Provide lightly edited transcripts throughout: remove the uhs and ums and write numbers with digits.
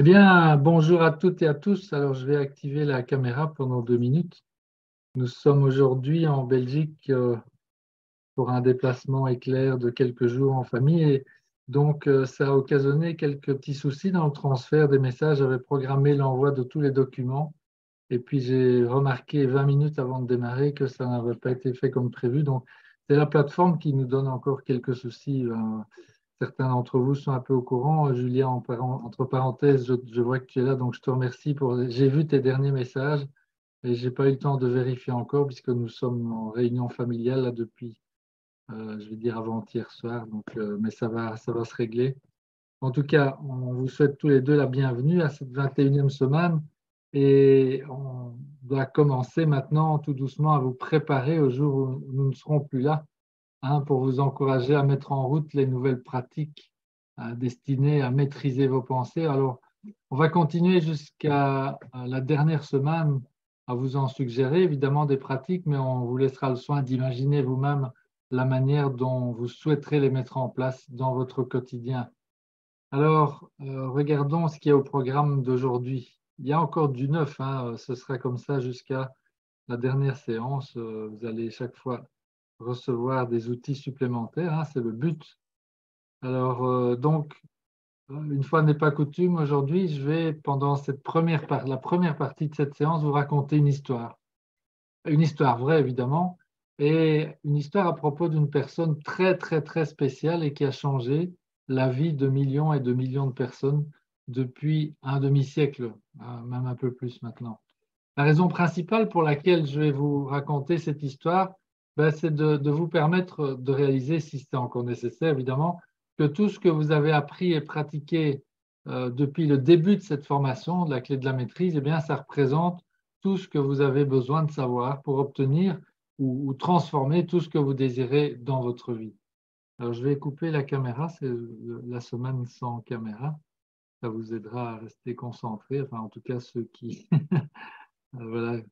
Eh bien, bonjour à toutes et à tous. Alors, je vais activer la caméra pendant 2 minutes. Nous sommes aujourd'hui en Belgique pour un déplacement éclair de quelques jours en famille. Et donc, ça a occasionné quelques petits soucis dans le transfert des messages. J'avais programmé l'envoi de tous les documents. Et puis, j'ai remarqué 20 minutes avant de démarrer que ça n'avait pas été fait comme prévu. Donc, c'est la plateforme qui nous donne encore quelques soucis. Certains d'entre vous sont un peu au courant. Julien, entre parenthèses, je vois que tu es là, donc je te remercie pour. J'ai vu tes derniers messages et j'ai pas eu le temps de vérifier encore puisque nous sommes en réunion familiale là depuis, je vais dire avant-hier soir. Donc, mais ça va se régler. En tout cas, on vous souhaite tous les deux la bienvenue à cette 21e semaine et on doit commencer maintenant tout doucement à vous préparer au jour où nous ne serons plus là, pour vous encourager à mettre en route les nouvelles pratiques destinées à maîtriser vos pensées. Alors, on va continuer jusqu'à la dernière semaine à vous en suggérer évidemment des pratiques, mais on vous laissera le soin d'imaginer vous-même la manière dont vous souhaiterez les mettre en place dans votre quotidien. Alors, regardons ce qu'il y a au programme d'aujourd'hui. Il y a encore du neuf, ce sera comme ça jusqu'à la dernière séance. Vous allez chaque fois recevoir des outils supplémentaires, c'est le but. Alors, une fois n'est pas coutume, aujourd'hui, je vais, pendant la première partie de cette séance, vous raconter une histoire. Une histoire vraie, évidemment, et une histoire à propos d'une personne très, très, très spéciale et qui a changé la vie de millions et de millions de personnes depuis un demi-siècle, même un peu plus maintenant. La raison principale pour laquelle je vais vous raconter cette histoire, c'est de vous permettre de réaliser, si c'est encore nécessaire évidemment, que tout ce que vous avez appris et pratiqué depuis le début de cette formation, de la clé de la maîtrise, eh bien, ça représente tout ce que vous avez besoin de savoir pour obtenir ou transformer tout ce que vous désirez dans votre vie. Alors, je vais couper la caméra, c'est la semaine sans caméra. Ça vous aidera à rester concentré, enfin en tout cas ceux qui voilà.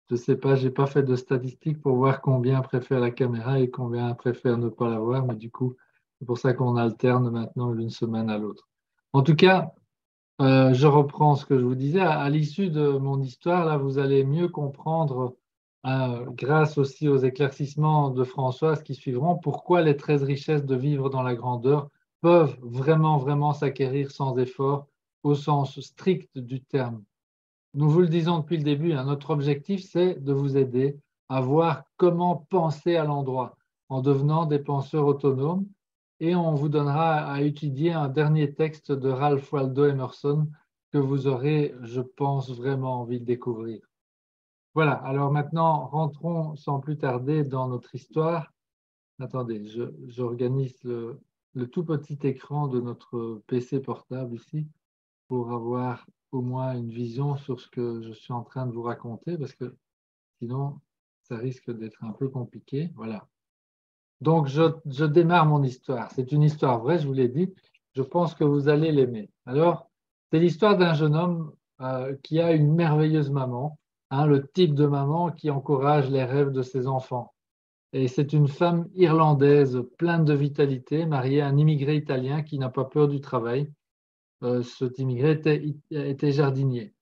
Je ne sais pas, je n'ai pas fait de statistiques pour voir combien préfèrent la caméra et combien préfèrent ne pas la voir, mais du coup, c'est pour ça qu'on alterne maintenant d'une semaine à l'autre. En tout cas, je reprends ce que je vous disais. À l'issue de mon histoire, là, vous allez mieux comprendre, grâce aussi aux éclaircissements de Françoise qui suivront, pourquoi les 13 richesses de vivre dans la grandeur peuvent vraiment, vraiment s'acquérir sans effort au sens strict du terme. Nous vous le disons depuis le début, notre objectif, c'est de vous aider à voir comment penser à l'endroit en devenant des penseurs autonomes. Et on vous donnera à étudier un dernier texte de Ralph Waldo Emerson que vous aurez, je pense, vraiment envie de découvrir. Voilà, alors maintenant, rentrons sans plus tarder dans notre histoire. Attendez, j'organise le tout petit écran de notre PC portable ici pour avoir au moins une vision sur ce que je suis en train de vous raconter, parce que sinon, ça risque d'être un peu compliqué. Voilà. Donc, je démarre mon histoire. C'est une histoire vraie, je vous l'ai dit. Je pense que vous allez l'aimer. Alors, c'est l'histoire d'un jeune homme qui a une merveilleuse maman, le type de maman qui encourage les rêves de ses enfants. Et c'est une femme irlandaise pleine de vitalité, mariée à un immigré italien qui n'a pas peur du travail. Cet immigré était jardinier.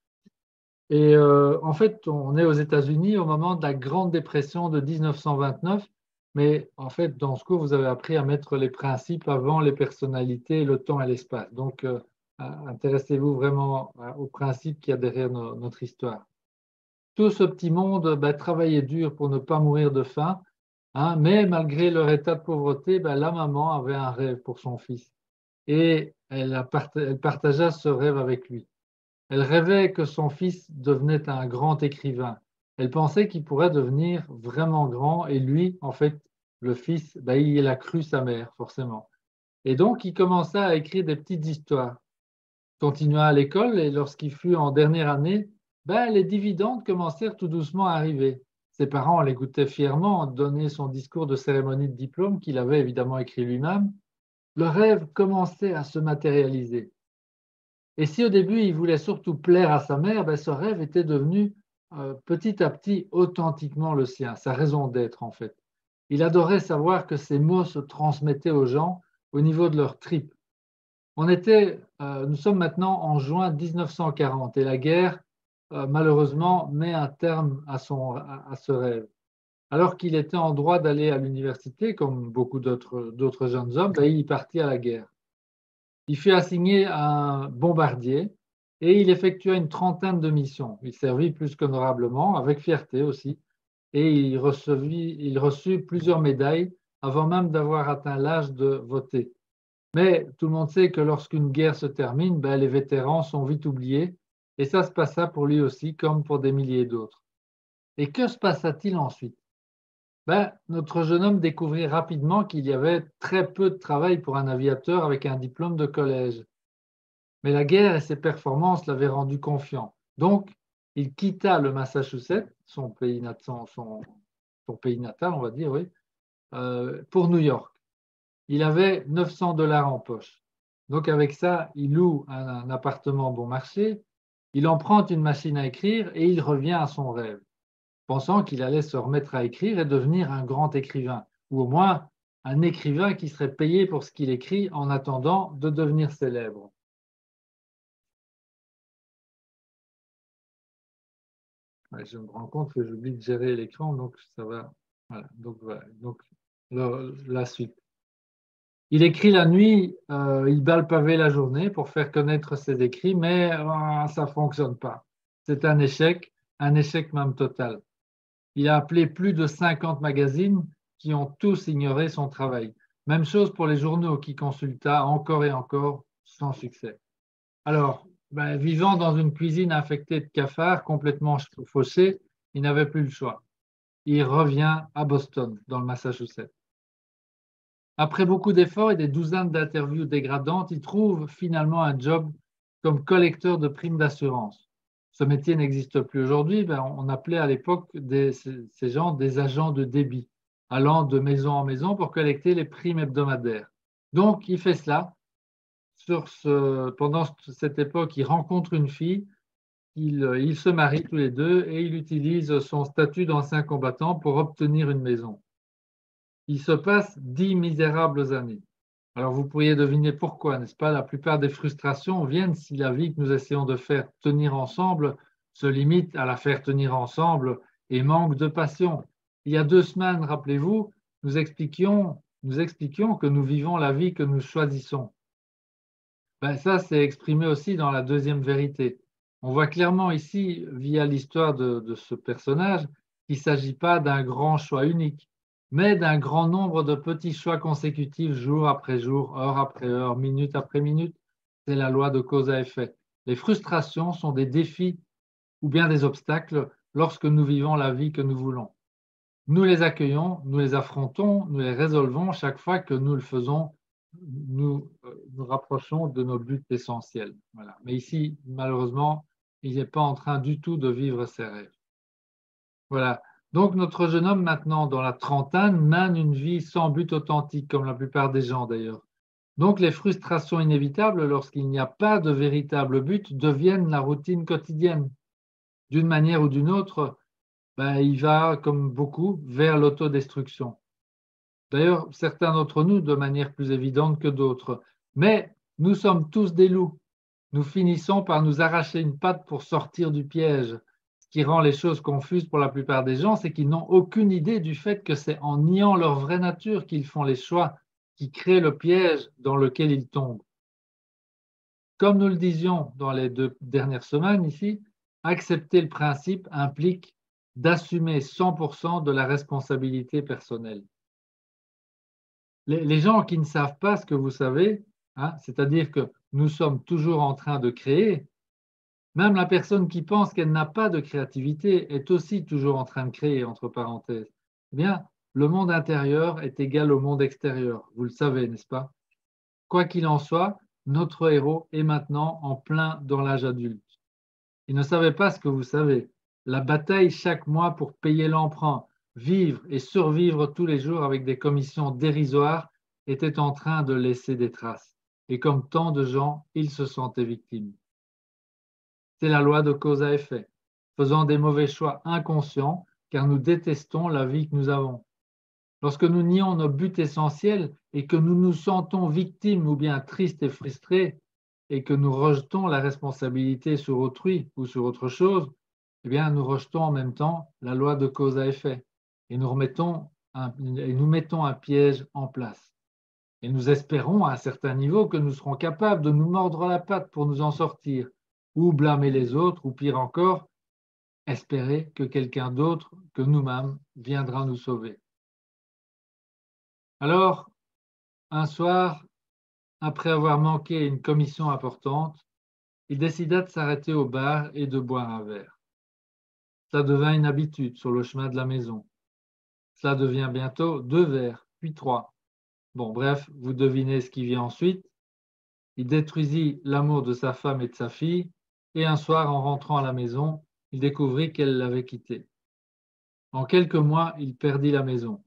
Et en fait, on est aux États-Unis au moment de la Grande Dépression de 1929, mais en fait, dans ce cours, vous avez appris à mettre les principes avant les personnalités, le temps et l'espace. Donc, intéressez-vous vraiment aux principes qu'il y a derrière notre histoire. Tout ce petit monde travaillait dur pour ne pas mourir de faim, mais malgré leur état de pauvreté, la maman avait un rêve pour son fils et elle partagea ce rêve avec lui. Elle rêvait que son fils devenait un grand écrivain. Elle pensait qu'il pourrait devenir vraiment grand et lui, en fait, le fils, il a cru sa mère, forcément. Et donc, il commença à écrire des petites histoires. Il continua à l'école et lorsqu'il fut en dernière année, les dividendes commencèrent tout doucement à arriver. Ses parents l'écoutaient fièrement donner son discours de cérémonie de diplôme qu'il avait évidemment écrit lui-même. Le rêve commençait à se matérialiser. Et si au début, il voulait surtout plaire à sa mère, ce rêve était devenu petit à petit authentiquement le sien, sa raison d'être en fait. Il adorait savoir que ces mots se transmettaient aux gens au niveau de leur tripes. Nous sommes maintenant en juin 1940 et la guerre, malheureusement, met un terme à ce rêve. Alors qu'il était en droit d'aller à l'université, comme beaucoup d'autres jeunes hommes, ben, il partit à la guerre. Il fut assigné à un bombardier et il effectua une trentaine de missions. Il servit plus qu'honorablement, avec fierté aussi, et il reçut plusieurs médailles avant même d'avoir atteint l'âge de voter. Mais tout le monde sait que lorsqu'une guerre se termine, ben, les vétérans sont vite oubliés, et ça se passa pour lui aussi, comme pour des milliers d'autres. Et que se passa-t-il ensuite? Ben, notre jeune homme découvrit rapidement qu'il y avait très peu de travail pour un aviateur avec un diplôme de collège. Mais la guerre et ses performances l'avaient rendu confiant. Donc, il quitta le Massachusetts, son pays natal, on va dire, oui, pour New York. Il avait 900 dollars en poche. Donc, avec ça, il loue un appartement bon marché, il emprunte une machine à écrire et il revient à son rêve, pensant qu'il allait se remettre à écrire et devenir un grand écrivain, ou au moins un écrivain qui serait payé pour ce qu'il écrit en attendant de devenir célèbre. Ouais, je me rends compte que j'oublie de gérer l'écran, donc ça va. Voilà, donc la suite. Il écrit la nuit, il bat le pavé la journée pour faire connaître ses écrits, mais ça ne fonctionne pas. C'est un échec même total. Il a appelé plus de 50 magazines qui ont tous ignoré son travail. Même chose pour les journaux qui consulta encore et encore sans succès. Alors, ben, vivant dans une cuisine infectée de cafards complètement fauchés, il n'avait plus le choix. Il revient à Boston, dans le Massachusetts. Après beaucoup d'efforts et des douzaines d'interviews dégradantes, il trouve finalement un job comme collecteur de primes d'assurance. Ce métier n'existe plus aujourd'hui. Ben, on appelait à l'époque ces gens des agents de débit, allant de maison en maison pour collecter les primes hebdomadaires. Donc, il fait cela. Pendant cette époque, il rencontre une fille, ils se marient tous les deux et il utilise son statut d'ancien combattant pour obtenir une maison. Il se passe 10 misérables années. Alors vous pourriez deviner pourquoi, n'est-ce pas? La plupart des frustrations viennent si la vie que nous essayons de faire tenir ensemble se limite à la faire tenir ensemble et manque de passion. Il y a 2 semaines, rappelez-vous, nous expliquions que nous vivons la vie que nous choisissons. Ben, ça, c'est exprimé aussi dans la deuxième vérité. On voit clairement ici, via l'histoire de ce personnage, qu'il ne s'agit pas d'un grand choix unique, mais d'un grand nombre de petits choix consécutifs jour après jour, heure après heure, minute après minute. C'est la loi de cause à effet. Les frustrations sont des défis ou bien des obstacles lorsque nous vivons la vie que nous voulons. Nous les accueillons, nous les affrontons, nous les résolvons chaque fois que nous le faisons, nous rapprochons de nos buts essentiels. Voilà. Mais ici, malheureusement, il n'est pas en train du tout de vivre ses rêves. Voilà. Donc, notre jeune homme, maintenant dans la trentaine, mène une vie sans but authentique, comme la plupart des gens d'ailleurs. Donc, les frustrations inévitables, lorsqu'il n'y a pas de véritable but, deviennent la routine quotidienne. D'une manière ou d'une autre, ben, il va, comme beaucoup, vers l'autodestruction. D'ailleurs, certains d'entre nous de manière plus évidente que d'autres. Mais nous sommes tous des loups. Nous finissons par nous arracher une patte pour sortir du piège. Ce qui rend les choses confuses pour la plupart des gens, c'est qu'ils n'ont aucune idée du fait que c'est en niant leur vraie nature qu'ils font les choix qui créent le piège dans lequel ils tombent. Comme nous le disions dans les 2 dernières semaines ici, accepter le principe implique d'assumer 100% de la responsabilité personnelle. Les gens qui ne savent pas ce que vous savez, hein, c'est-à-dire que nous sommes toujours en train de créer, même la personne qui pense qu'elle n'a pas de créativité est aussi toujours en train de créer, entre parenthèses. Eh bien, le monde intérieur est égal au monde extérieur, vous le savez, n'est-ce pas? Quoi qu'il en soit, notre héros est maintenant en plein dans l'âge adulte. Il ne savait pas ce que vous savez. La bataille chaque mois pour payer l'emprunt, vivre et survivre tous les jours avec des commissions dérisoires était en train de laisser des traces. Et comme tant de gens, il se sentait victime. C'est la loi de cause à effet, faisant des mauvais choix inconscients car nous détestons la vie que nous avons. Lorsque nous nions nos buts essentiels et que nous nous sentons victimes ou bien tristes et frustrés et que nous rejetons la responsabilité sur autrui ou sur autre chose, eh bien, nous rejetons en même temps la loi de cause à effet et nous mettons un piège en place. Et nous espérons à un certain niveau que nous serons capables de nous mordre la patte pour nous en sortir, ou blâmer les autres, ou pire encore, espérer que quelqu'un d'autre que nous-mêmes viendra nous sauver. Alors, un soir, après avoir manqué une commission importante, il décida de s'arrêter au bar et de boire un verre. Cela devint une habitude sur le chemin de la maison. Cela devient bientôt 2 verres, puis 3. Bon, bref, vous devinez ce qui vient ensuite. Il détruisit l'amour de sa femme et de sa fille, et un soir, en rentrant à la maison, il découvrit qu'elle l'avait quitté. En quelques mois, il perdit la maison.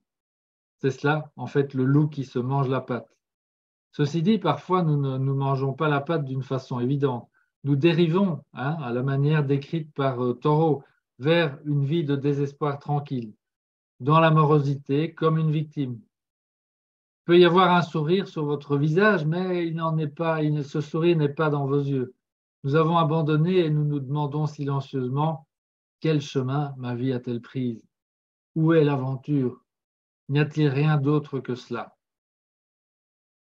C'est cela, en fait, le loup qui se mange la patte. Ceci dit, parfois, nous ne nous mangeons pas la patte d'une façon évidente. Nous dérivons, à la manière décrite par Thoreau, vers une vie de désespoir tranquille, dans l'amorosité comme une victime. Il peut y avoir un sourire sur votre visage, mais il n'en est pas, ce sourire n'est pas dans vos yeux. Nous avons abandonné et nous nous demandons silencieusement quel chemin ma vie a-t-elle prise? Où est l'aventure? N'y a-t-il rien d'autre que cela?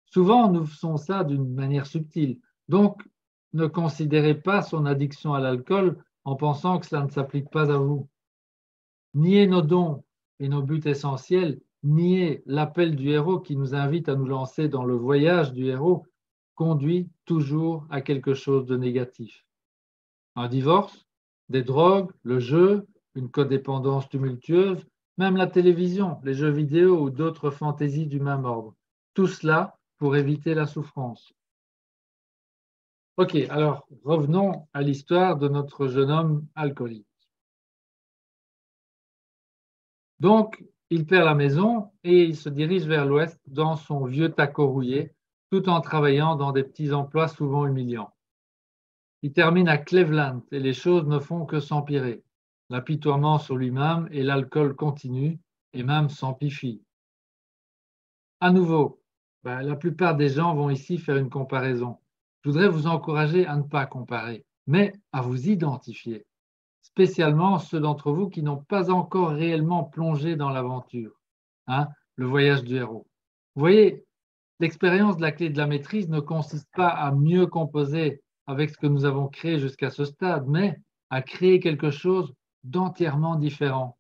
Souvent, nous faisons ça d'une manière subtile. Donc, ne considérez pas son addiction à l'alcool en pensant que cela ne s'applique pas à vous. Nier nos dons et nos buts essentiels, nier l'appel du héros qui nous invite à nous lancer dans le voyage du héros, conduit toujours à quelque chose de négatif. Un divorce, des drogues, le jeu, une codépendance tumultueuse, même la télévision, les jeux vidéo ou d'autres fantaisies du même ordre. Tout cela pour éviter la souffrance. Ok, alors revenons à l'histoire de notre jeune homme alcoolique. Donc, il perd la maison et il se dirige vers l'ouest dans son vieux taco rouillé, tout en travaillant dans des petits emplois souvent humiliants. Il termine à Cleveland et les choses ne font que s'empirer. L'apitoiement sur lui-même et l'alcool continue et même s'amplifie. À nouveau, la plupart des gens vont ici faire une comparaison. Je voudrais vous encourager à ne pas comparer, mais à vous identifier, spécialement ceux d'entre vous qui n'ont pas encore réellement plongé dans l'aventure, le voyage du héros. Vous voyez, l'expérience de la clé de la maîtrise ne consiste pas à mieux composer avec ce que nous avons créé jusqu'à ce stade, mais à créer quelque chose d'entièrement différent,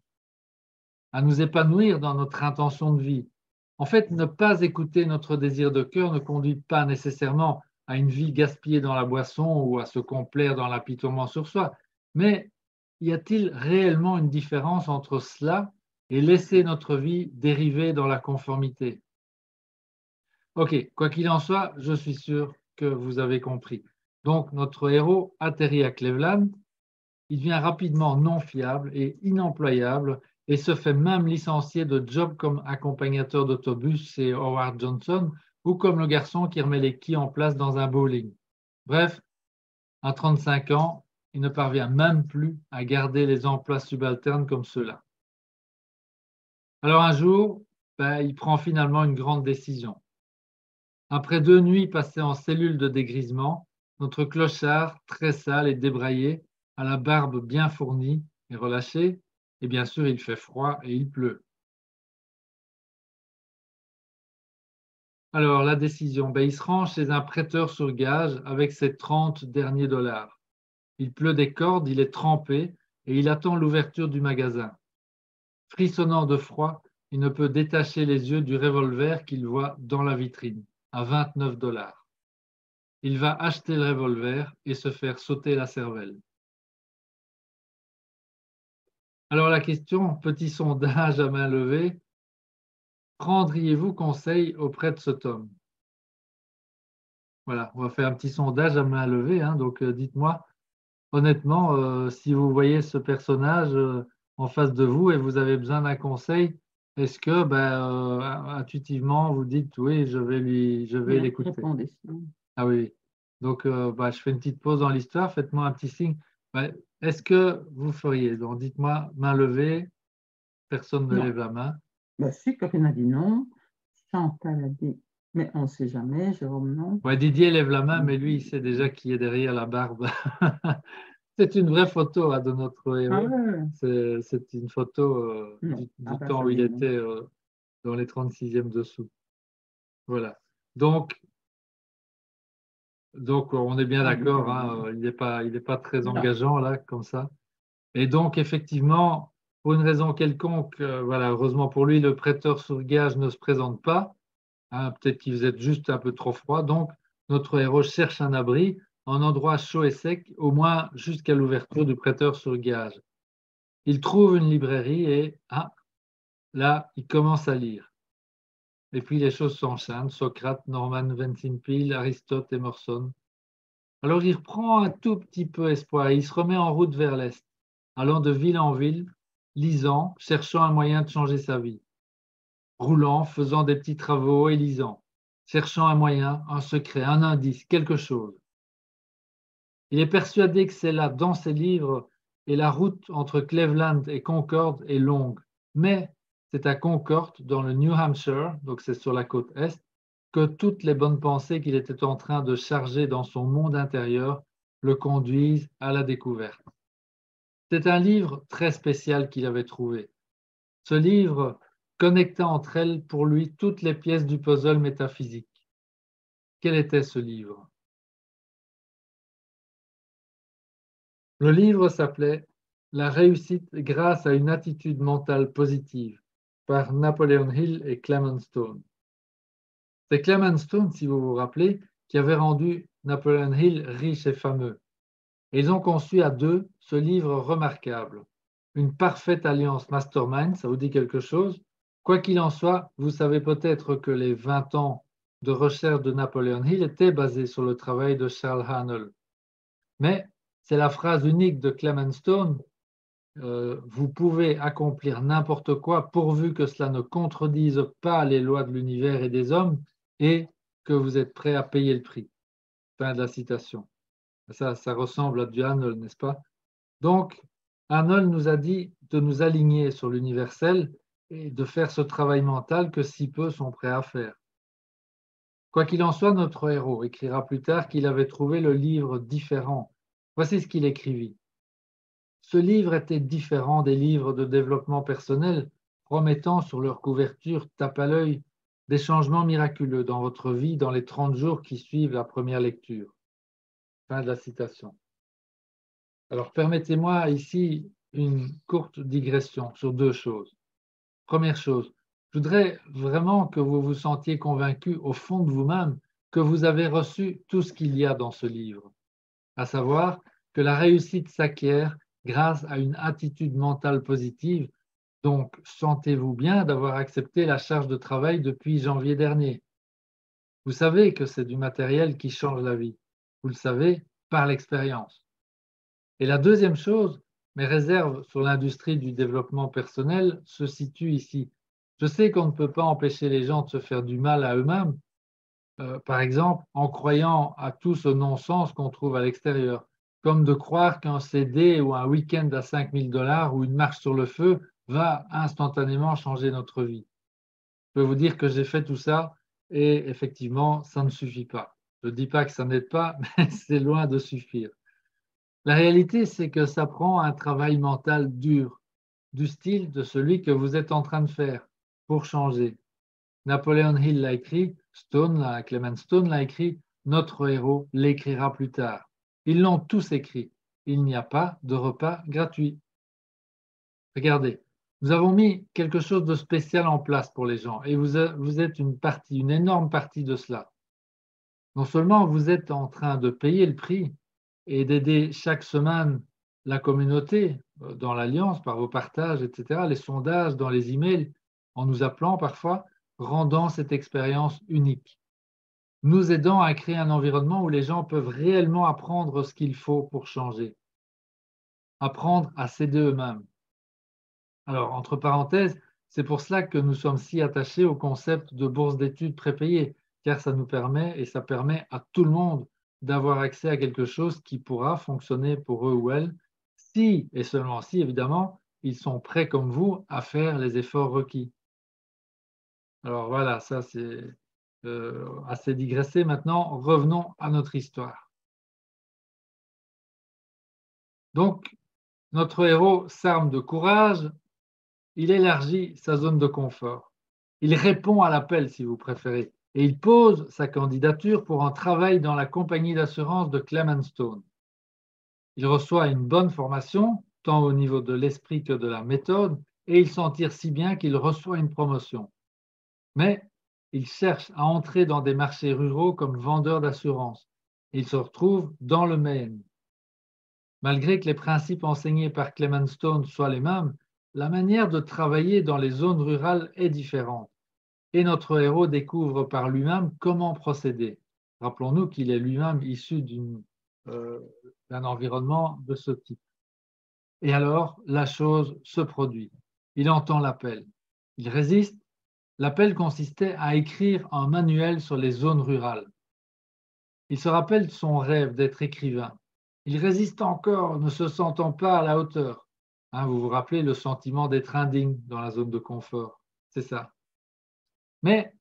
à nous épanouir dans notre intention de vie. En fait, ne pas écouter notre désir de cœur ne conduit pas nécessairement à une vie gaspillée dans la boisson ou à se complaire dans l'apitoiement sur soi, mais y a-t-il réellement une différence entre cela et laisser notre vie dériver dans la conformité? Ok, quoi qu'il en soit, je suis sûr que vous avez compris. Donc, notre héros atterrit à Cleveland, il devient rapidement non fiable et inemployable et se fait même licencier de job comme accompagnateur d'autobus chez Howard Johnson ou comme le garçon qui remet les quilles en place dans un bowling. Bref, à 35 ans, il ne parvient même plus à garder les emplois subalternes comme ceux-là. Alors un jour, il prend finalement une grande décision. Après 2 nuits passées en cellule de dégrisement, notre clochard, très sale et débraillé, à la barbe bien fournie et relâchée, et bien sûr il fait froid et il pleut. Alors la décision, il se rend chez un prêteur sur gage avec ses 30 derniers dollars. Il pleut des cordes, il est trempé et il attend l'ouverture du magasin. Frissonnant de froid, il ne peut détacher les yeux du revolver qu'il voit dans la vitrine, à 29 dollars. Il va acheter le revolver et se faire sauter la cervelle. Alors la question, petit sondage à main levée, prendriez-vous conseil auprès de cet homme? Voilà, on va faire un petit sondage à main levée, donc dites-moi honnêtement si vous voyez ce personnage en face de vous et vous avez besoin d'un conseil, est-ce que intuitivement vous dites oui, je vais l'écouter. Ah oui. Donc je fais une petite pause dans l'histoire, faites-moi un petit signe. Est-ce que vous feriez? Donc dites-moi main levée, personne ne lève la main. Ben, si, Corinne a dit non. Chantal a dit, mais on ne sait jamais. Jérôme, non. Ouais, Didier lève la main, mais lui, il sait déjà qui est derrière la barbe. C'est une vraie photo de notre Ah héros. ouais, C'est une photo non. Ah du ben, temps ça où il dit non. était dans les 36e dessous. Voilà. Donc, on est bien Ah oui, quand d'accord, même. hein, il est pas très Non. engageant là, comme ça. Et donc, effectivement, pour une raison quelconque, voilà, heureusement pour lui, le prêteur sur gage ne se présente pas. Hein, peut-être qu'il faisait juste un peu trop froid. Donc, notre héros cherche un abri, un endroit chaud et sec, au moins jusqu'à l'ouverture du prêteur sur gage. Il trouve une librairie et là, il commence à lire. Et puis les choses s'enchaînent. Socrate, Norman Vincent Peale, Aristote, Emerson. Alors il reprend un tout petit peu espoir. Il se remet en route vers l'Est, allant de ville en ville, lisant, cherchant un moyen de changer sa vie. Roulant, faisant des petits travaux et lisant, cherchant un moyen, un secret, un indice, quelque chose. Il est persuadé que c'est là, dans ses livres, et la route entre Cleveland et Concord est longue. Mais c'est à Concord, dans le New Hampshire, donc c'est sur la côte est, que toutes les bonnes pensées qu'il était en train de charger dans son monde intérieur le conduisent à la découverte. C'est un livre très spécial qu'il avait trouvé. Ce livre connectait entre elles pour lui toutes les pièces du puzzle métaphysique. Quel était ce livre? Le livre s'appelait La réussite grâce à une attitude mentale positive par Napoleon Hill et Clement Stone. C'est Clement Stone, si vous vous rappelez, qui avait rendu Napoleon Hill riche et fameux. Et ils ont conçu à deux ce livre remarquable. Une parfaite alliance mastermind, ça vous dit quelque chose? Quoi qu'il en soit, vous savez peut-être que les 20 ans de recherche de Napoleon Hill étaient basés sur le travail de Charles Haanel. Mais c'est la phrase unique de Clement Stone, vous pouvez accomplir n'importe quoi pourvu que cela ne contredise pas les lois de l'univers et des hommes et que vous êtes prêt à payer le prix. Fin de la citation. Ça ressemble à du Haanel, n'est-ce pas? Donc, Arnold nous a dit de nous aligner sur l'universel et de faire ce travail mental que si peu sont prêts à faire. Quoi qu'il en soit, notre héros écrira plus tard qu'il avait trouvé le livre différent. Voici ce qu'il écrivit. Ce livre était différent des livres de développement personnel, promettant sur leur couverture tape à l'œil des changements miraculeux dans votre vie dans les 30 jours qui suivent la première lecture. Fin de la citation. Alors, permettez-moi ici une courte digression sur deux choses. Première chose, je voudrais vraiment que vous vous sentiez convaincu au fond de vous-même que vous avez reçu tout ce qu'il y a dans ce livre, à savoir que la réussite s'acquiert grâce à une attitude mentale positive. Donc, sentez-vous bien d'avoir accepté la charge de travail depuis janvier dernier. Vous savez que c'est du matériel qui change la vie. Vous le savez par l'expérience. Et la deuxième chose, mes réserves sur l'industrie du développement personnel se situent ici. Je sais qu'on ne peut pas empêcher les gens de se faire du mal à eux-mêmes, par exemple en croyant à tout ce non-sens qu'on trouve à l'extérieur, comme de croire qu'un CD ou un week-end à 5 000 $ ou une marche sur le feu va instantanément changer notre vie. Je peux vous dire que j'ai fait tout ça et effectivement, ça ne suffit pas. Je ne dis pas que ça n'aide pas, mais c'est loin de suffire. La réalité, c'est que ça prend un travail mental dur, du style de celui que vous êtes en train de faire pour changer. Napoleon Hill l'a écrit, Clement Stone l'a écrit, notre héros l'écrira plus tard. Ils l'ont tous écrit. Il n'y a pas de repas gratuit. Regardez, nous avons mis quelque chose de spécial en place pour les gens et vous êtes une énorme partie de cela. Non seulement vous êtes en train de payer le prix et d'aider chaque semaine la communauté dans l'Alliance par vos partages, etc., les sondages, dans les emails, en nous appelant parfois, rendant cette expérience unique, nous aidant à créer un environnement où les gens peuvent réellement apprendre ce qu'il faut pour changer, apprendre à s'aider eux-mêmes. Alors, entre parenthèses, c'est pour cela que nous sommes si attachés au concept de bourse d'études prépayée, car ça nous permet et ça permet à tout le monde d'avoir accès à quelque chose qui pourra fonctionner pour eux ou elles, si et seulement si, évidemment, ils sont prêts comme vous à faire les efforts requis. Alors voilà, ça c'est assez digressé. Maintenant, revenons à notre histoire. Donc, notre héros s'arme de courage, il élargit sa zone de confort. Il répond à l'appel, si vous préférez, et il pose sa candidature pour un travail dans la compagnie d'assurance de Clement Stone. Il reçoit une bonne formation, tant au niveau de l'esprit que de la méthode, et il s'en tire si bien qu'il reçoit une promotion. Mais il cherche à entrer dans des marchés ruraux comme vendeur d'assurance. Il se retrouve dans le Maine. Malgré que les principes enseignés par Clement Stone soient les mêmes, la manière de travailler dans les zones rurales est différente. Et notre héros découvre par lui-même comment procéder. Rappelons-nous qu'il est lui-même issu d'un environnement de ce type. Et alors, la chose se produit. Il entend l'appel. Il résiste. L'appel consistait à écrire un manuel sur les zones rurales. Il se rappelle son rêve d'être écrivain. Il résiste encore, ne se sentant pas à la hauteur. Vous vous rappelez le sentiment d'être indigne dans la zone de confort. C'est ça. Mais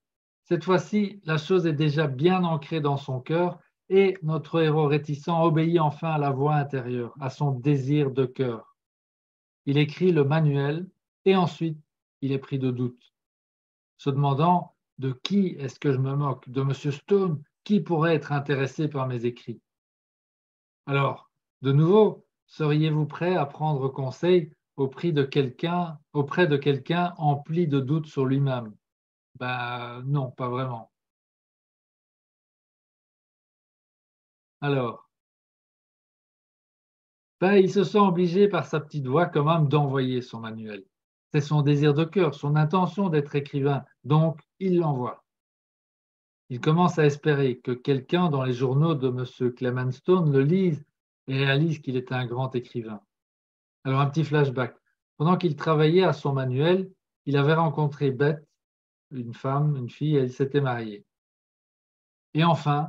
cette fois-ci, la chose est déjà bien ancrée dans son cœur et notre héros réticent obéit enfin à la voix intérieure, à son désir de cœur. Il écrit le manuel et ensuite il est pris de doute, se demandant de qui est-ce que je me moque, de M. Stone, qui pourrait être intéressé par mes écrits. Alors, de nouveau, seriez-vous prêt à prendre conseil auprès de quelqu'un empli de doutes sur lui-même? Non, pas vraiment. Alors, il se sent obligé par sa petite voix quand même d'envoyer son manuel. C'est son désir de cœur, son intention d'être écrivain, donc il l'envoie. Il commence à espérer que quelqu'un dans les journaux de M. Clement Stone le lise et réalise qu'il est un grand écrivain. Alors un petit flashback. Pendant qu'il travaillait à son manuel, il avait rencontré Beth, une femme, une fille, et ils s'étaient mariés. Et enfin,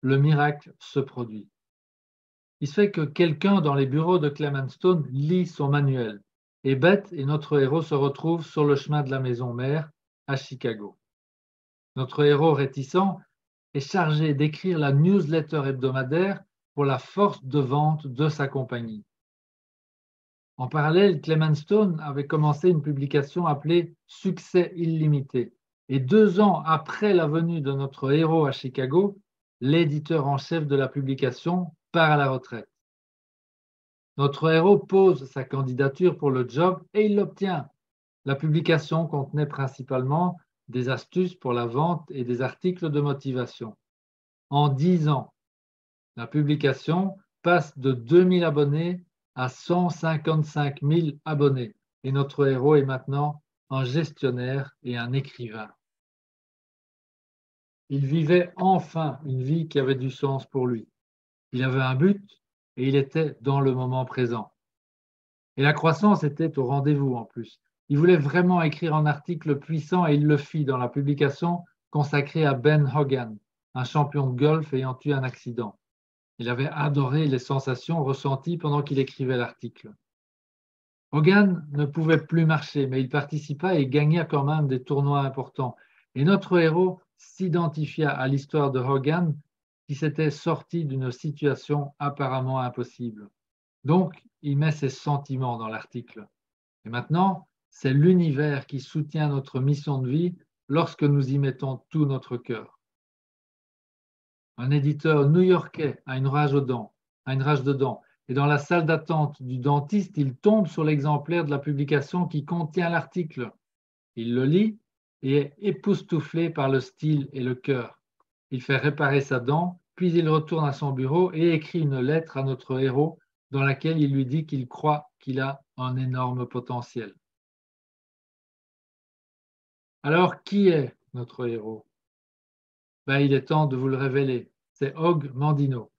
le miracle se produit. Il se fait que quelqu'un dans les bureaux de Clement Stone lit son manuel et Beth et notre héros se retrouvent sur le chemin de la maison mère à Chicago. Notre héros réticent est chargé d'écrire la newsletter hebdomadaire pour la force de vente de sa compagnie. En parallèle, Clement Stone avait commencé une publication appelée Succès illimité. Et 2 ans après la venue de notre héros à Chicago, l'éditeur en chef de la publication part à la retraite. Notre héros pose sa candidature pour le job et il l'obtient. La publication contenait principalement des astuces pour la vente et des articles de motivation. En 10 ans, la publication passe de 2000 abonnés à 155 000 abonnés. Et notre héros est maintenant un gestionnaire et un écrivain. Il vivait enfin une vie qui avait du sens pour lui. Il avait un but et il était dans le moment présent. Et la croissance était au rendez-vous en plus. Il voulait vraiment écrire un article puissant et il le fit dans la publication consacrée à Ben Hogan, un champion de golf ayant eu un accident. Il avait adoré les sensations ressenties pendant qu'il écrivait l'article. Hogan ne pouvait plus marcher, mais il participa et gagna quand même des tournois importants. Et notre héros s'identifia à l'histoire de Hogan qui s'était sorti d'une situation apparemment impossible. Donc, il met ses sentiments dans l'article. Et maintenant, c'est l'univers qui soutient notre mission de vie lorsque nous y mettons tout notre cœur. Un éditeur new-yorkais a une rage de dents, et dans la salle d'attente du dentiste, il tombe sur l'exemplaire de la publication qui contient l'article. Il le lit et est époustouflé par le style et le cœur. Il fait réparer sa dent, puis il retourne à son bureau et écrit une lettre à notre héros dans laquelle il lui dit qu'il croit qu'il a un énorme potentiel. Alors, qui est notre héros? Il est temps de vous le révéler. C'est Og Mandino,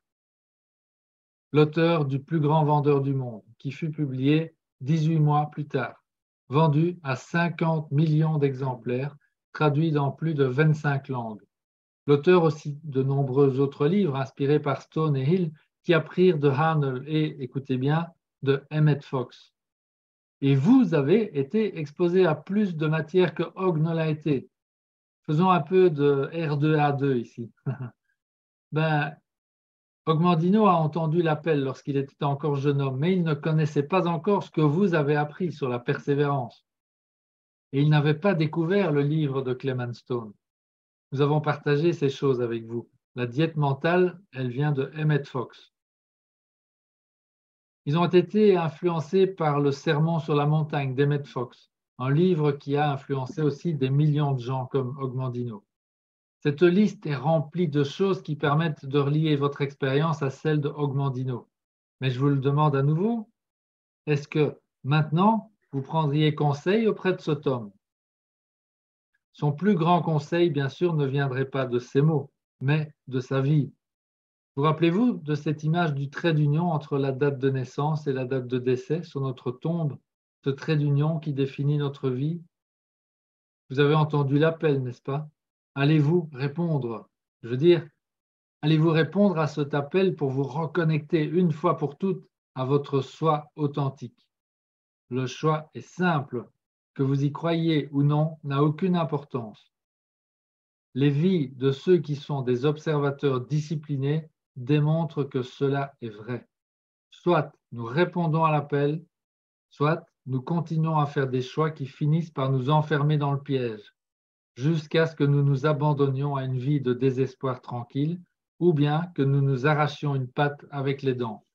l'auteur du plus grand vendeur du monde, qui fut publié 18 mois plus tard, vendu à 50 millions d'exemplaires, traduit dans plus de 25 langues. L'auteur aussi de nombreux autres livres inspirés par Stone et Hill qui apprirent de Harnell et, écoutez bien, de Emmett Fox. Et vous avez été exposé à plus de matière que Og ne l'a été. Faisons un peu de R2A2 ici. Ben, Ogmandino a entendu l'appel lorsqu'il était encore jeune homme, mais il ne connaissait pas encore ce que vous avez appris sur la persévérance. Et il n'avait pas découvert le livre de Clement Stone. Nous avons partagé ces choses avec vous. La diète mentale, elle vient de Emmett Fox. Ils ont été influencés par le Sermon sur la montagne d'Emmett Fox, un livre qui a influencé aussi des millions de gens comme Ogmandino. Cette liste est remplie de choses qui permettent de relier votre expérience à celle de Ogmandino. Mais je vous le demande à nouveau, est-ce que maintenant, vous prendriez conseil auprès de cet homme? Son plus grand conseil, bien sûr, ne viendrait pas de ses mots, mais de sa vie. Vous rappelez-vous de cette image du trait d'union entre la date de naissance et la date de décès sur notre tombe, ce trait d'union qui définit notre vie? Vous avez entendu l'appel, n'est-ce pas? Allez-vous répondre? Je veux dire, allez-vous répondre à cet appel pour vous reconnecter une fois pour toutes à votre soi authentique? Le choix est simple. Que vous y croyez ou non n'a aucune importance. Les vies de ceux qui sont des observateurs disciplinés démontrent que cela est vrai. Soit nous répondons à l'appel, soit nous continuons à faire des choix qui finissent par nous enfermer dans le piège, jusqu'à ce que nous nous abandonnions à une vie de désespoir tranquille, ou bien que nous nous arrachions une patte avec les dents.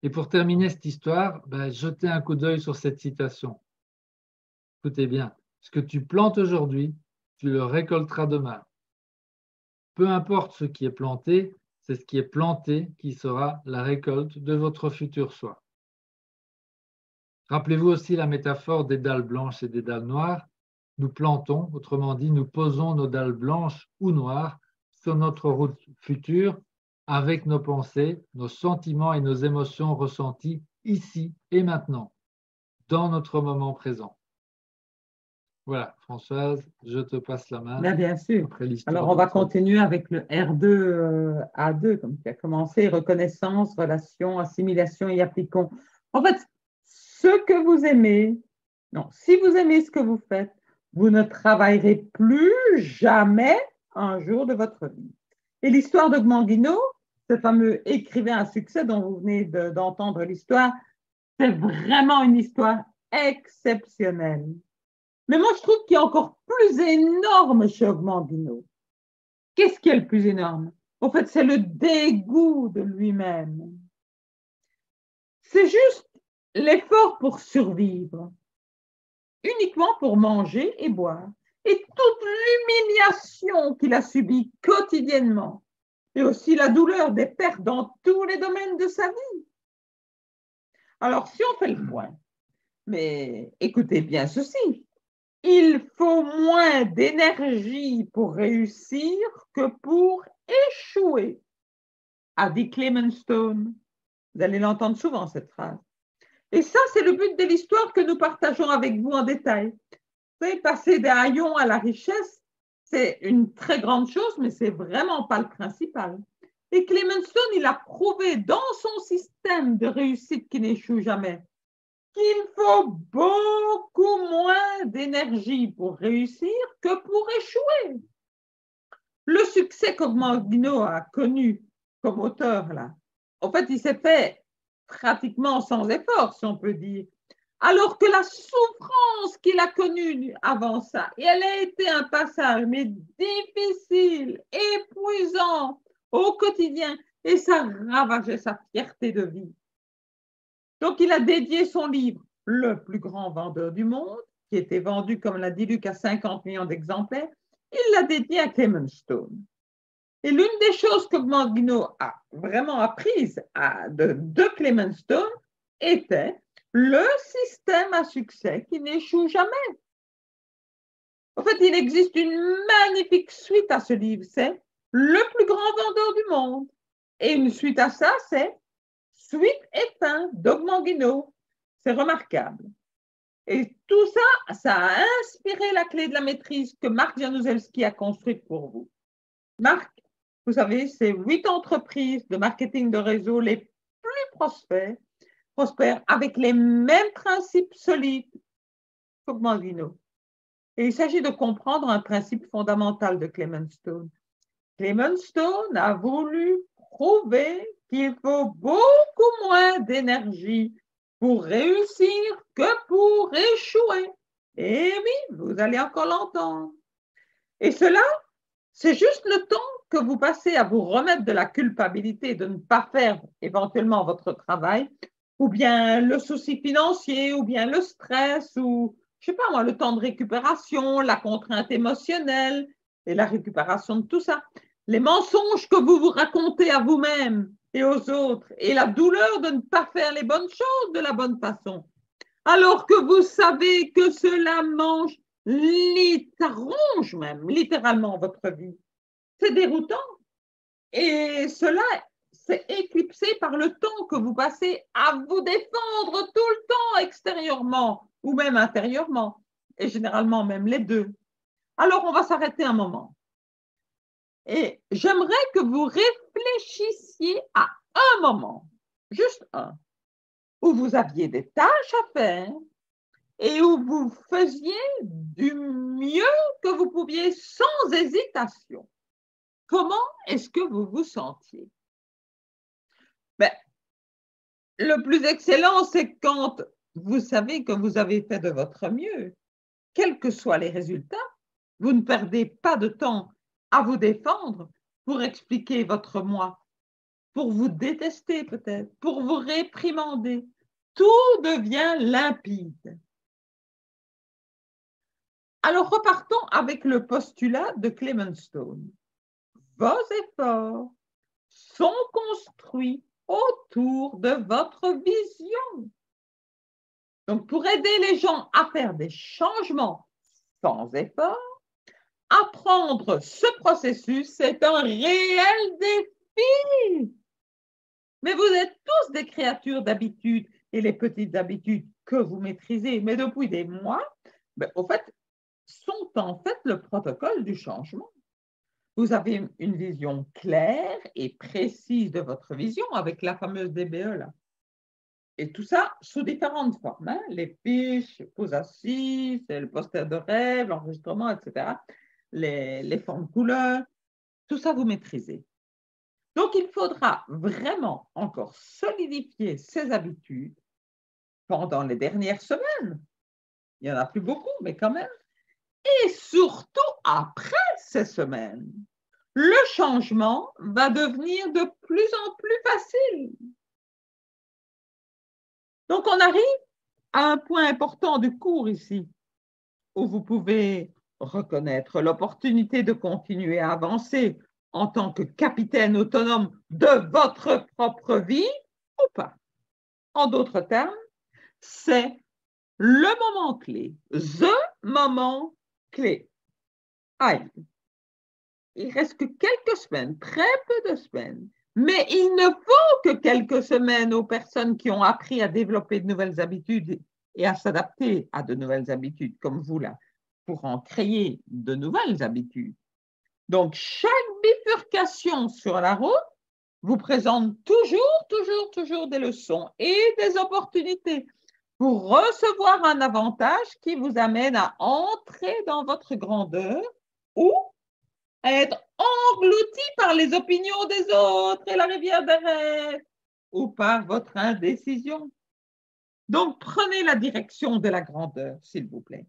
Et pour terminer cette histoire, jetez un coup d'œil sur cette citation. Écoutez bien, ce que tu plantes aujourd'hui, tu le récolteras demain. Peu importe ce qui est planté, c'est ce qui est planté qui sera la récolte de votre futur soi. Rappelez-vous aussi la métaphore des dalles blanches et des dalles noires. Nous plantons, autrement dit, nous posons nos dalles blanches ou noires sur notre route future avec nos pensées, nos sentiments et nos émotions ressentis ici et maintenant, dans notre moment présent. Voilà, Françoise, je te passe la main. Bien sûr. Après l'histoire Alors, on va de- continuer avec le R2A2, comme tu as commencé, reconnaissance, relation, assimilation et appliquons. En fait, ce que vous aimez, non, si vous aimez ce que vous faites, vous ne travaillerez plus jamais un jour de votre vie. Et l'histoire de Gmandino, ce fameux écrivain à succès dont vous venez d'entendre l'histoire, c'est vraiment une histoire exceptionnelle. Mais moi, je trouve qu'il y a encore plus énorme chez Gmandino. Qu'est-ce qui est le plus énorme? En fait, c'est le dégoût de lui-même. C'est juste l'effort pour survivre, uniquement pour manger et boire. Et toute l'humiliation qu'il a subie quotidiennement, et aussi la douleur des pertes dans tous les domaines de sa vie. Alors, si on fait le point, mais écoutez bien ceci, il faut moins d'énergie pour réussir que pour échouer, a dit Clement Stone. Vous allez l'entendre souvent, cette phrase. Et ça, c'est le but de l'histoire que nous partageons avec vous en détail. Vous savez, passer des haillons à la richesse, c'est une très grande chose, mais ce n'est vraiment pas le principal. Et Clement Stone, il a prouvé dans son système de réussite qui n'échoue jamais qu'il faut beaucoup moins d'énergie pour réussir que pour échouer. Le succès qu'Ogmandino a connu comme auteur, là, en fait, il s'est fait pratiquement sans effort, si on peut dire. Alors que la souffrance qu'il a connue avant ça, et elle a été un passage, mais difficile, épuisant au quotidien, et ça ravageait sa fierté de vie. Donc, il a dédié son livre, le plus grand vendeur du monde, qui était vendu, comme l'a dit Luc, à 50 millions d'exemplaires, il l'a dédié à Clement Stone. Et l'une des choses que Gmandino a vraiment apprises de Clement Stone était le système à succès qui n'échoue jamais. En fait, il existe une magnifique suite à ce livre, c'est le plus grand vendeur du monde. Et une suite à ça, c'est Suite et fin d'Ogmandino. C'est remarquable. Et tout ça, ça a inspiré la clé de la maîtrise que Mark Januszewski a construite pour vous. Mark, vous savez, c'est 8 entreprises de marketing de réseau les plus prospères avec les mêmes principes solides qu'Ogmandino. Et il s'agit de comprendre un principe fondamental de Clement Stone. Clement Stone a voulu prouver qu'il faut beaucoup moins d'énergie pour réussir que pour échouer. Et oui, vous allez encore l'entendre. Et cela, c'est juste le temps que vous passez à vous remettre de la culpabilité de ne pas faire éventuellement votre travail, ou bien le souci financier, ou bien le stress, ou je ne sais pas moi, le temps de récupération, la contrainte émotionnelle et la récupération de tout ça. Les mensonges que vous vous racontez à vous-même et aux autres, et la douleur de ne pas faire les bonnes choses de la bonne façon, alors que vous savez que cela ronge même littéralement votre vie. C'est déroutant. Et cela, c'est éclipsé par le temps que vous passez à vous défendre tout le temps extérieurement ou même intérieurement, et généralement même les deux. Alors, on va s'arrêter un moment. Et j'aimerais que vous réfléchissiez à un moment, juste un, où vous aviez des tâches à faire et où vous faisiez du mieux que vous pouviez sans hésitation. Comment est-ce que vous vous sentiez? Ben, le plus excellent, c'est quand vous savez que vous avez fait de votre mieux. Quels que soient les résultats, vous ne perdez pas de temps à vous défendre pour expliquer votre moi, pour vous détester peut-être, pour vous réprimander. Tout devient limpide. Alors repartons avec le postulat de Clement Stone. Vos efforts sont construits autour de votre vision. Donc, pour aider les gens à faire des changements sans effort, apprendre ce processus, c'est un réel défi. Mais vous êtes tous des créatures d'habitude et les petites habitudes que vous maîtrisez, mais depuis des mois, au fait, sont en fait le protocole du changement. Vous avez une vision claire et précise de votre vision avec la fameuse DBE là. Et tout ça sous différentes formes, hein? Les fiches, pose assises, le poster de rêve, l'enregistrement, etc. Les formes couleurs, tout ça vous maîtrisez. Donc, il faudra vraiment encore solidifier ces habitudes pendant les dernières semaines. Il n'y en a plus beaucoup, mais quand même. Et surtout après ces semaines. Le changement va devenir de plus en plus facile. Donc, on arrive à un point important du cours ici, où vous pouvez reconnaître l'opportunité de continuer à avancer en tant que capitaine autonome de votre propre vie ou pas. En d'autres termes, c'est le moment clé, the moment clé. Aïe. Il reste que quelques semaines, très peu de semaines, mais il ne faut que quelques semaines aux personnes qui ont appris à développer de nouvelles habitudes et à s'adapter à de nouvelles habitudes, comme vous là, pour en créer de nouvelles habitudes. Donc, chaque bifurcation sur la route vous présente toujours des leçons et des opportunités pour recevoir un avantage qui vous amène à entrer dans votre grandeur ou à être englouti par les opinions des autres et la rivière des rêves ou par votre indécision. Donc, prenez la direction de la grandeur, s'il vous plaît,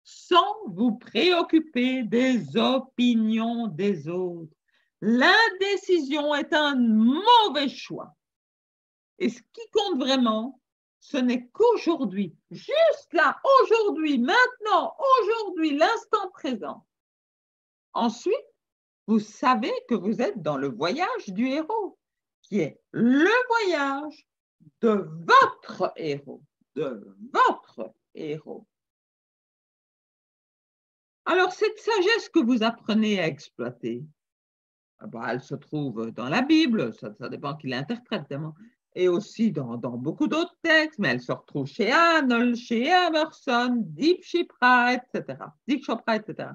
sans vous préoccuper des opinions des autres. L'indécision est un mauvais choix. Et ce qui compte vraiment, ce n'est qu'aujourd'hui, juste là, aujourd'hui, maintenant, aujourd'hui, l'instant présent. Ensuite, vous savez que vous êtes dans le voyage du héros, qui est le voyage de votre héros, Alors, cette sagesse que vous apprenez à exploiter, elle se trouve dans la Bible, ça dépend qui l'interprète, et aussi dans beaucoup d'autres textes, mais elle se retrouve chez Arnold, chez Emerson, Deepak Chopra, etc.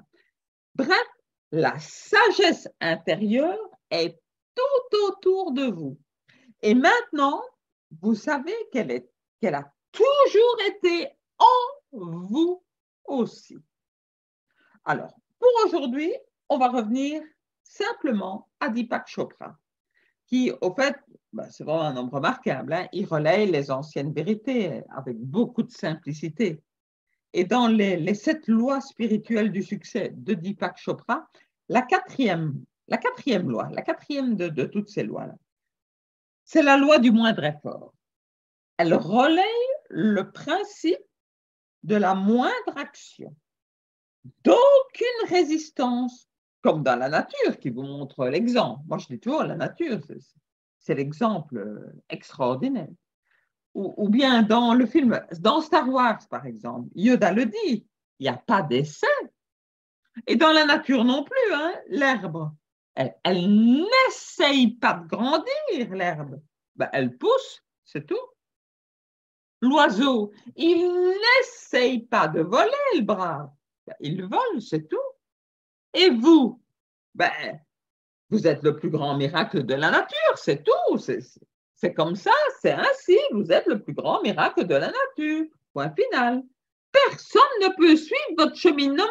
Bref, la sagesse intérieure est tout autour de vous. Et maintenant, vous savez qu'elle a toujours été en vous aussi. Alors, pour aujourd'hui, on va revenir simplement à Deepak Chopra, qui, au fait, c'est vraiment un homme remarquable, hein, il relaye les anciennes vérités avec beaucoup de simplicité. Et dans les 7 lois spirituelles du succès de Deepak Chopra, la quatrième loi, la quatrième de toutes ces lois-là, c'est la loi du moindre effort. Elle relaye le principe de la moindre action, d'aucune résistance, comme dans la nature qui vous montre l'exemple. Moi, je dis toujours, la nature, c'est l'exemple extraordinaire. Ou bien dans le film, dans Star Wars, par exemple, Yoda le dit, il n'y a pas d'essai. Et dans la nature non plus, hein, l'herbe, elle n'essaye pas de grandir, l'herbe. Elle pousse, c'est tout. L'oiseau, il n'essaye pas de voler, le brave. Il vole, c'est tout. Et vous, vous êtes le plus grand miracle de la nature, c'est tout. C'est comme ça, c'est ainsi, vous êtes le plus grand miracle de la nature. Point final. Personne ne peut suivre votre cheminement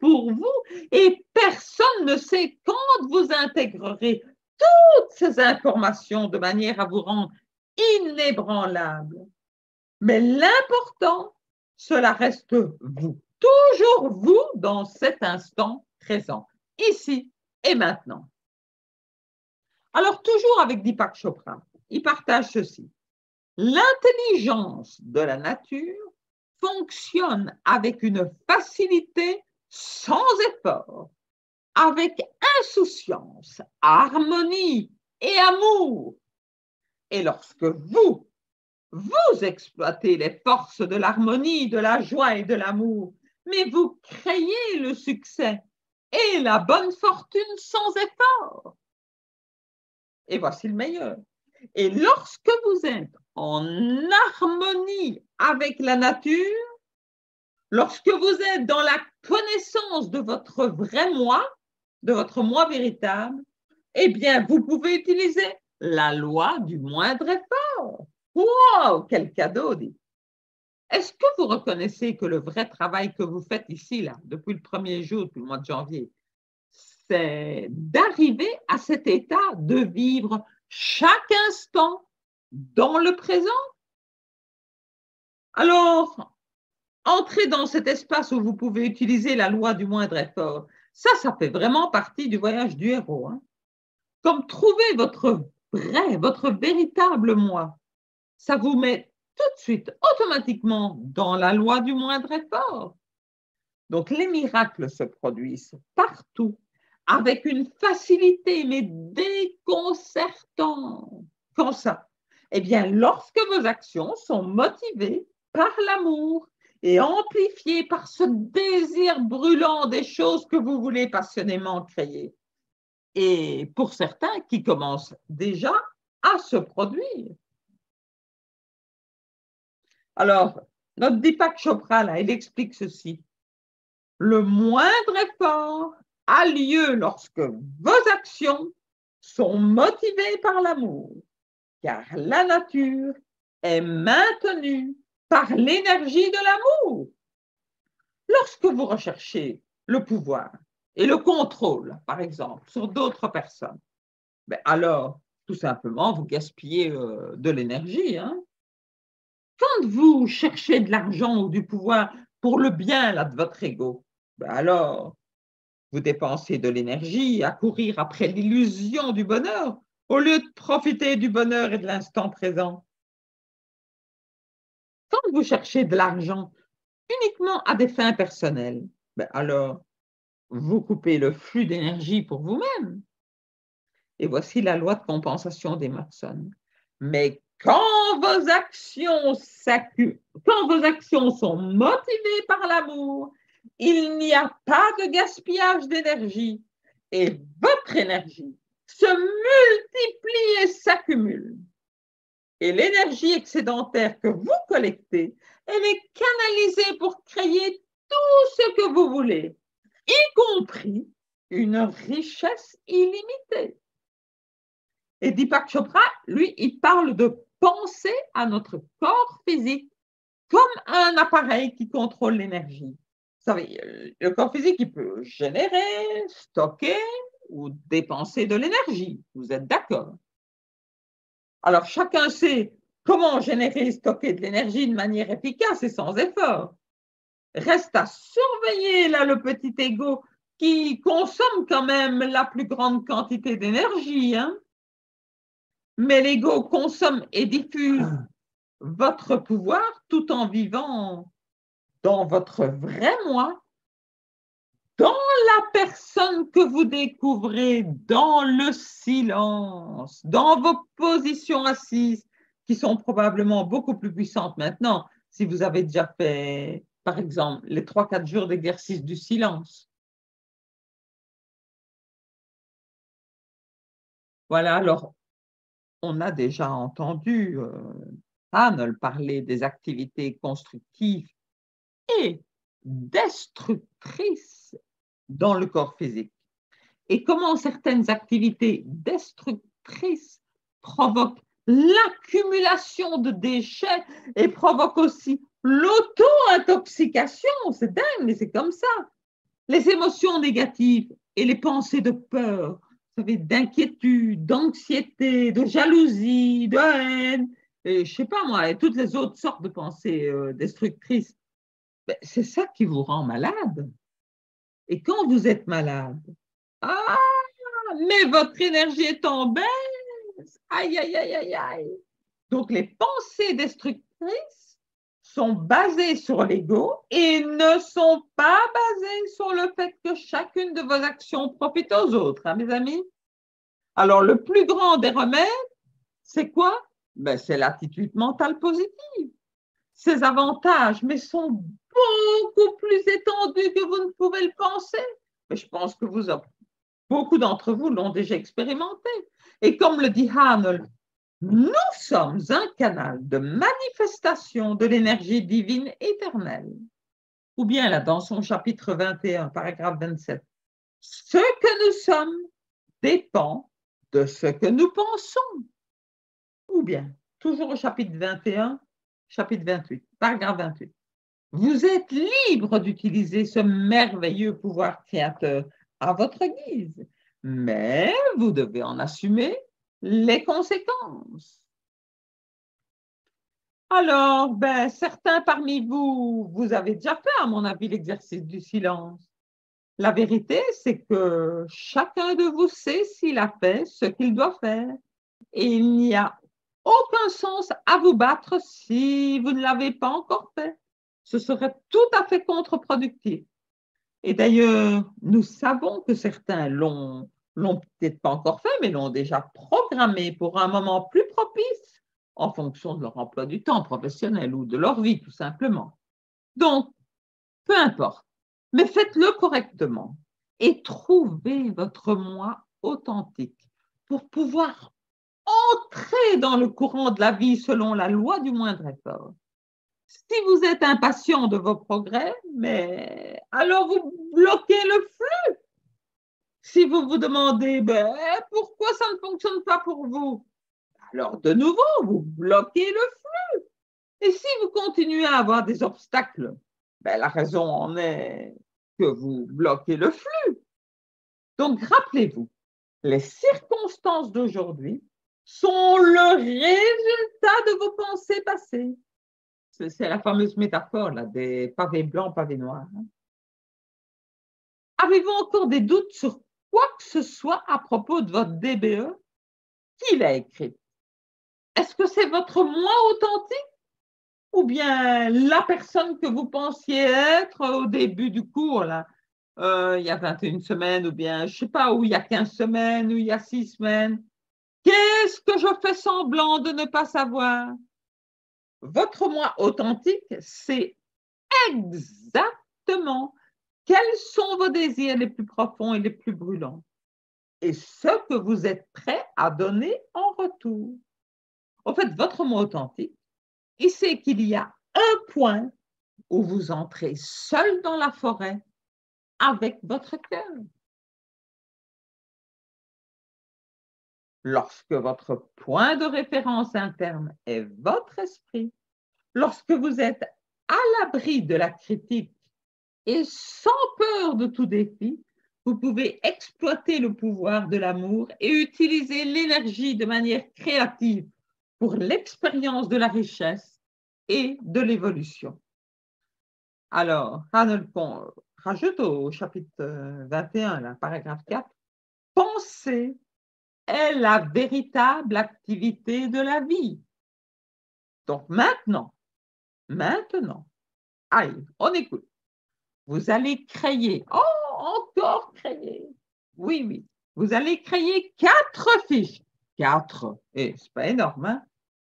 pour vous et personne ne sait quand vous intégrerez toutes ces informations de manière à vous rendre inébranlable. Mais l'important, cela reste vous, toujours vous dans cet instant présent, ici et maintenant. Alors, toujours avec Deepak Chopra, il partage ceci. L'intelligence de la nature fonctionne avec une facilité sans effort, avec insouciance, harmonie et amour. Et lorsque vous exploitez les forces de l'harmonie, de la joie et de l'amour, mais vous créez le succès et la bonne fortune sans effort. Et voici le meilleur. Et lorsque vous êtes en harmonie avec la nature, lorsque vous êtes dans la connaissance de votre vrai moi, de votre moi véritable, eh bien, vous pouvez utiliser la loi du moindre effort. Wow, quel cadeau! Est-ce que vous reconnaissez que le vrai travail que vous faites ici, là, depuis le 1er jour, depuis le mois de janvier, c'est d'arriver à cet état de vivre chaque instant dans le présent? Alors, entrez dans cet espace où vous pouvez utiliser la loi du moindre effort. Ça fait vraiment partie du voyage du héros. Hein? Comme trouver votre vrai, votre véritable moi, ça vous met tout de suite, automatiquement, dans la loi du moindre effort. Donc, les miracles se produisent partout, avec une facilité, mais déconcertante. Comme ça. Eh bien, lorsque vos actions sont motivées par l'amour et amplifiées par ce désir brûlant des choses que vous voulez passionnément créer, et pour certains qui commencent déjà à se produire. Alors, notre Deepak Chopra, là, il explique ceci. Le moindre effort a lieu lorsque vos actions sont motivées par l'amour, car la nature est maintenue par l'énergie de l'amour. Lorsque vous recherchez le pouvoir et le contrôle, par exemple, sur d'autres personnes, alors, tout simplement, vous gaspillez de l'énergie. Hein? Quand vous cherchez de l'argent ou du pouvoir pour le bien là, de votre ego, alors, vous dépensez de l'énergie à courir après l'illusion du bonheur au lieu de profiter du bonheur et de l'instant présent. Quand vous cherchez de l'argent uniquement à des fins personnelles, alors, vous coupez le flux d'énergie pour vous-même. Et voici la loi de compensation d'Emerson. Mais quand vos actions sont motivées par l'amour, il n'y a pas de gaspillage d'énergie et votre énergie se multiplie et s'accumule. Et l'énergie excédentaire que vous collectez, elle est canalisée pour créer tout ce que vous voulez, y compris une richesse illimitée. Et Deepak Chopra, lui, il parle de penser à notre corps physique comme un appareil qui contrôle l'énergie. savez, le corps physique, il peut générer, stocker ou dépenser de l'énergie. Vous êtes d'accord? Alors, chacun sait comment générer et stocker de l'énergie de manière efficace et sans effort. Reste à surveiller là le petit ego qui consomme quand même la plus grande quantité d'énergie. Hein? Mais l'ego consomme et diffuse votre pouvoir tout en vivant dans votre vrai moi, dans la personne que vous découvrez dans le silence, dans vos positions assises, qui sont probablement beaucoup plus puissantes maintenant, si vous avez déjà fait, par exemple, les 3-4 jours d'exercice du silence. Voilà, alors, on a déjà entendu Arnold parler des activités constructives et destructrices dans le corps physique. Et comment certaines activités destructrices provoquent l'accumulation de déchets et provoquent aussi l'auto-intoxication. C'est dingue, mais c'est comme ça. Les émotions négatives et les pensées de peur, vous savez, d'inquiétude, d'anxiété, de jalousie, de haine, et je ne sais pas moi, et toutes les autres sortes de pensées destructrices, ben, c'est ça qui vous rend malade. Et quand vous êtes malade, ah, mais votre énergie est en baisse. Aïe, aïe, aïe, aïe, aïe. Donc, les pensées destructrices sont basées sur l'ego et ne sont pas basées sur le fait que chacune de vos actions profite aux autres, hein, mes amis. Alors, le plus grand des remèdes, c'est quoi? Ben, c'est l'attitude mentale positive. Ses avantages, mais sont beaucoup plus étendus que vous ne pouvez le penser. Mais je pense que beaucoup d'entre vous l'ont déjà expérimenté. Et comme le dit Arnold, nous sommes un canal de manifestation de l'énergie divine éternelle. Ou bien là, dans son chapitre 21, paragraphe 27, ce que nous sommes dépend de ce que nous pensons. Ou bien, toujours au chapitre 21, chapitre 28, paragraphe 28. Vous êtes libre d'utiliser ce merveilleux pouvoir créateur à votre guise, mais vous devez en assumer les conséquences. Alors, ben, certains parmi vous, vous avez déjà fait, à mon avis, l'exercice du silence. La vérité, c'est que chacun de vous sait s'il a fait ce qu'il doit faire. Et il n'y a aucun sens à vous battre si vous ne l'avez pas encore fait. Ce serait tout à fait contre-productif. Et d'ailleurs, nous savons que certains l'ont peut-être pas encore fait, mais l'ont déjà programmé pour un moment plus propice en fonction de leur emploi du temps professionnel ou de leur vie, tout simplement. Donc, peu importe, mais faites-le correctement et trouvez votre moi authentique pour pouvoir entrer dans le courant de la vie selon la loi du moindre effort. Si vous êtes impatient de vos progrès, mais alors vous bloquez le flux. Si vous vous demandez pourquoi ça ne fonctionne pas pour vous, alors de nouveau, vous bloquez le flux. Et si vous continuez à avoir des obstacles, la raison en est que vous bloquez le flux. Donc rappelez-vous, les circonstances d'aujourd'hui sont le résultat de vos pensées passées. C'est la fameuse métaphore là, des pavés blancs, pavés noirs. Avez-vous encore des doutes sur quoi que ce soit à propos de votre DBE? Qui l'a écrit? Est-ce que c'est votre moi authentique ou bien la personne que vous pensiez être au début du cours, là, il y a 21 semaines, ou bien, je ne sais pas, ou il y a 15 semaines, ou il y a 6 semaines? Qu'est-ce que je fais semblant de ne pas savoir? Votre moi authentique, c'est exactement quels sont vos désirs les plus profonds et les plus brûlants et ce que vous êtes prêt à donner en retour. En fait, votre moi authentique, il sait qu'il y a un point où vous entrez seul dans la forêt avec votre cœur. Lorsque votre point de référence interne est votre esprit, lorsque vous êtes à l'abri de la critique Et sans peur de tout défi, vous pouvez exploiter le pouvoir de l'amour et utiliser l'énergie de manière créative pour l'expérience de la richesse et de l'évolution. Alors, Hanelpon rajoute au chapitre 21, là, paragraphe 4, penser est la véritable activité de la vie. Donc maintenant, allez, on écoute. Vous allez créer, encore créer. Oui. Vous allez créer 4 fiches. 4, et c'est pas énorme, hein?